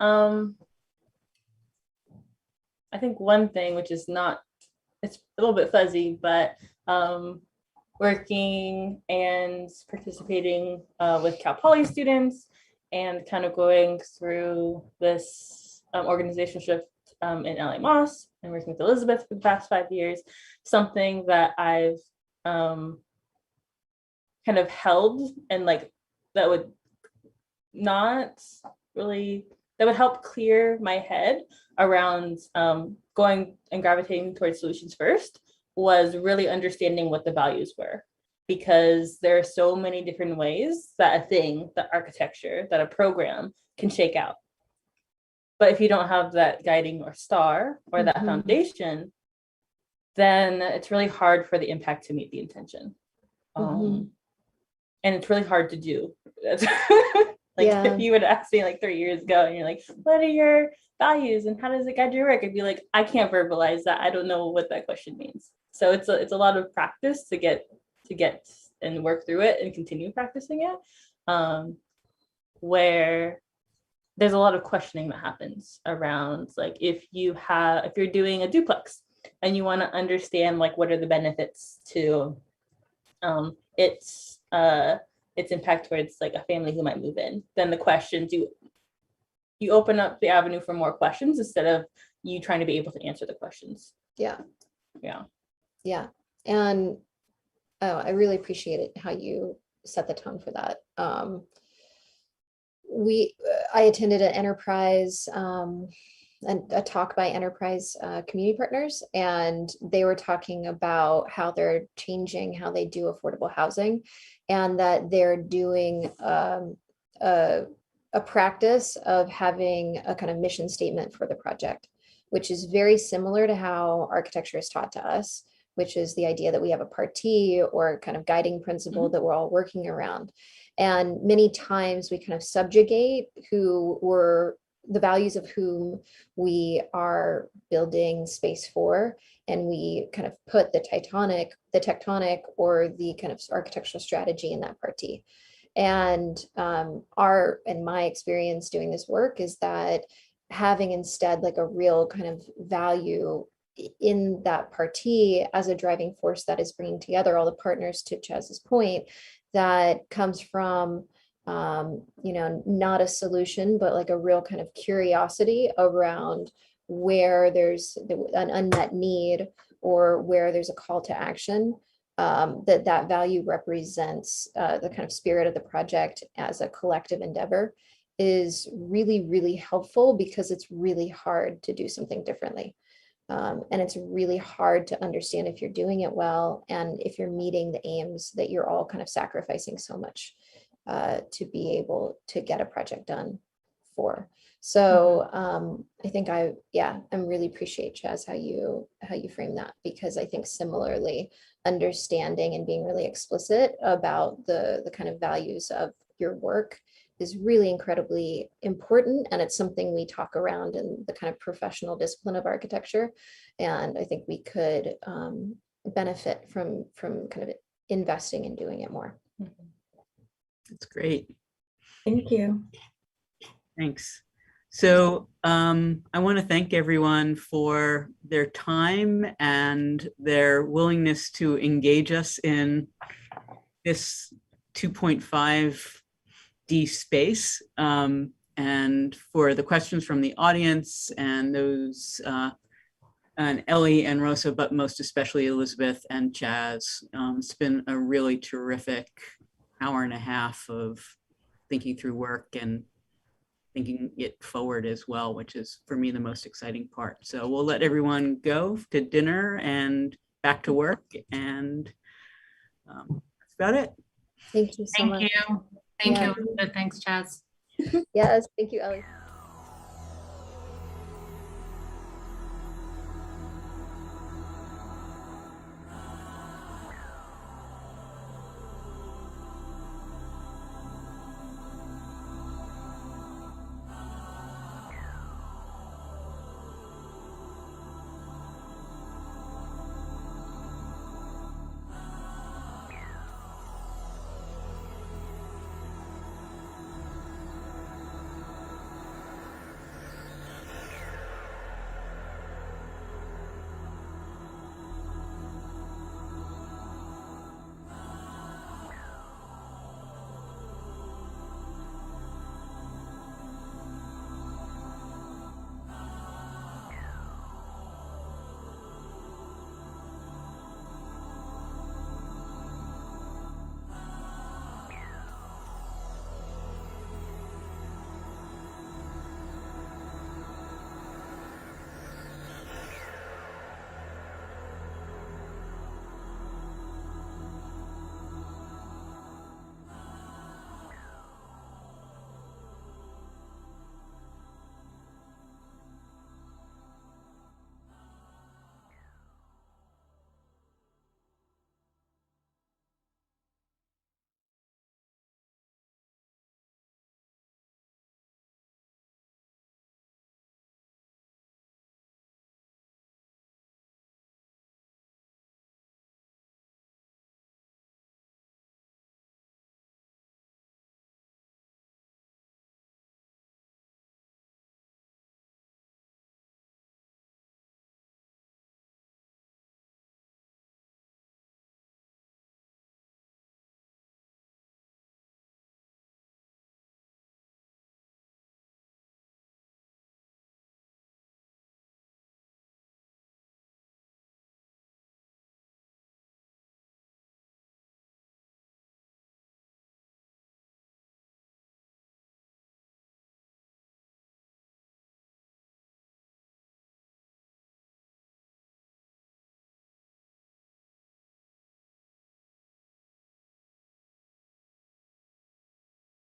I think one thing, which is not, it's a little bit fuzzy, but working and participating with Cal Poly students and kind of going through this organizational shift in LA Moss and working with Elizabeth for the past 5 years, something that I've kind of held and like that would not really, that would help clear my head around going and gravitating towards solutions first, was really understanding what the values were, because there are so many different ways that a thing, that architecture, that a program can shake out. But if you don't have that guiding North Star or that foundation, then it's really hard for the impact to meet the intention. And it's really hard to do. If you would ask me like 3 years ago and you're like, what are your values and how does it guide your work? I'd be like, I can't verbalize that. I don't know what that question means. So it's a lot of practice to get and work through it and continue practicing it. Where there's a lot of questioning that happens around, like, if you're doing a duplex and you want to understand like what are the benefits to its impact towards like a family who might move in, then the questions you open up the avenue for more questions instead of you trying to be able to answer the questions. Yeah. And I really appreciate it how you set the tone for that. I attended an enterprise and a talk by enterprise community partners, and they were talking about how they're changing how they do affordable housing, and that they're doing a practice of having a kind of mission statement for the project, which is very similar to how architecture is taught to us, which is the idea that we have a partie or kind of guiding principle that we're all working around. And many times we kind of subjugate the values of whom we are building space for, and we kind of put the tectonic or the kind of architectural strategy in that partie. And in my experience doing this work is that having instead like a real kind of value in that partie as a driving force that is bringing together all the partners, to Chaz's point, that comes from not a solution, but like a real kind of curiosity around where there's an unmet need or where there's a call to action, that value represents the kind of spirit of the project as a collective endeavor, is really, really helpful, because it's really hard to do something differently. And it's really hard to understand if you're doing it well and if you're meeting the aims that you're all kind of sacrificing so much to be able to get a project done for. So I think I really appreciate, Chaz, how you frame that, because I think similarly understanding and being really explicit about the kind of values of your work is really incredibly important. And it's something we talk around in the kind of professional discipline of architecture. And I think we could benefit from kind of investing in doing it more. That's great. Thank you. Thanks. So I want to thank everyone for their time and their willingness to engage us in this 2.5D space, and for the questions from the audience and those, and Ellie and Rosa, but most especially Elizabeth and Chaz. It's been a really terrific hour and a half of thinking through work and thinking it forward as well, which is for me the most exciting part. So we'll let everyone go to dinner and back to work, and that's about it. Thank you so much. Thank you. Thank Yeah. you, Elizabeth. Thanks, Chaz. Yes, thank you, Ellie.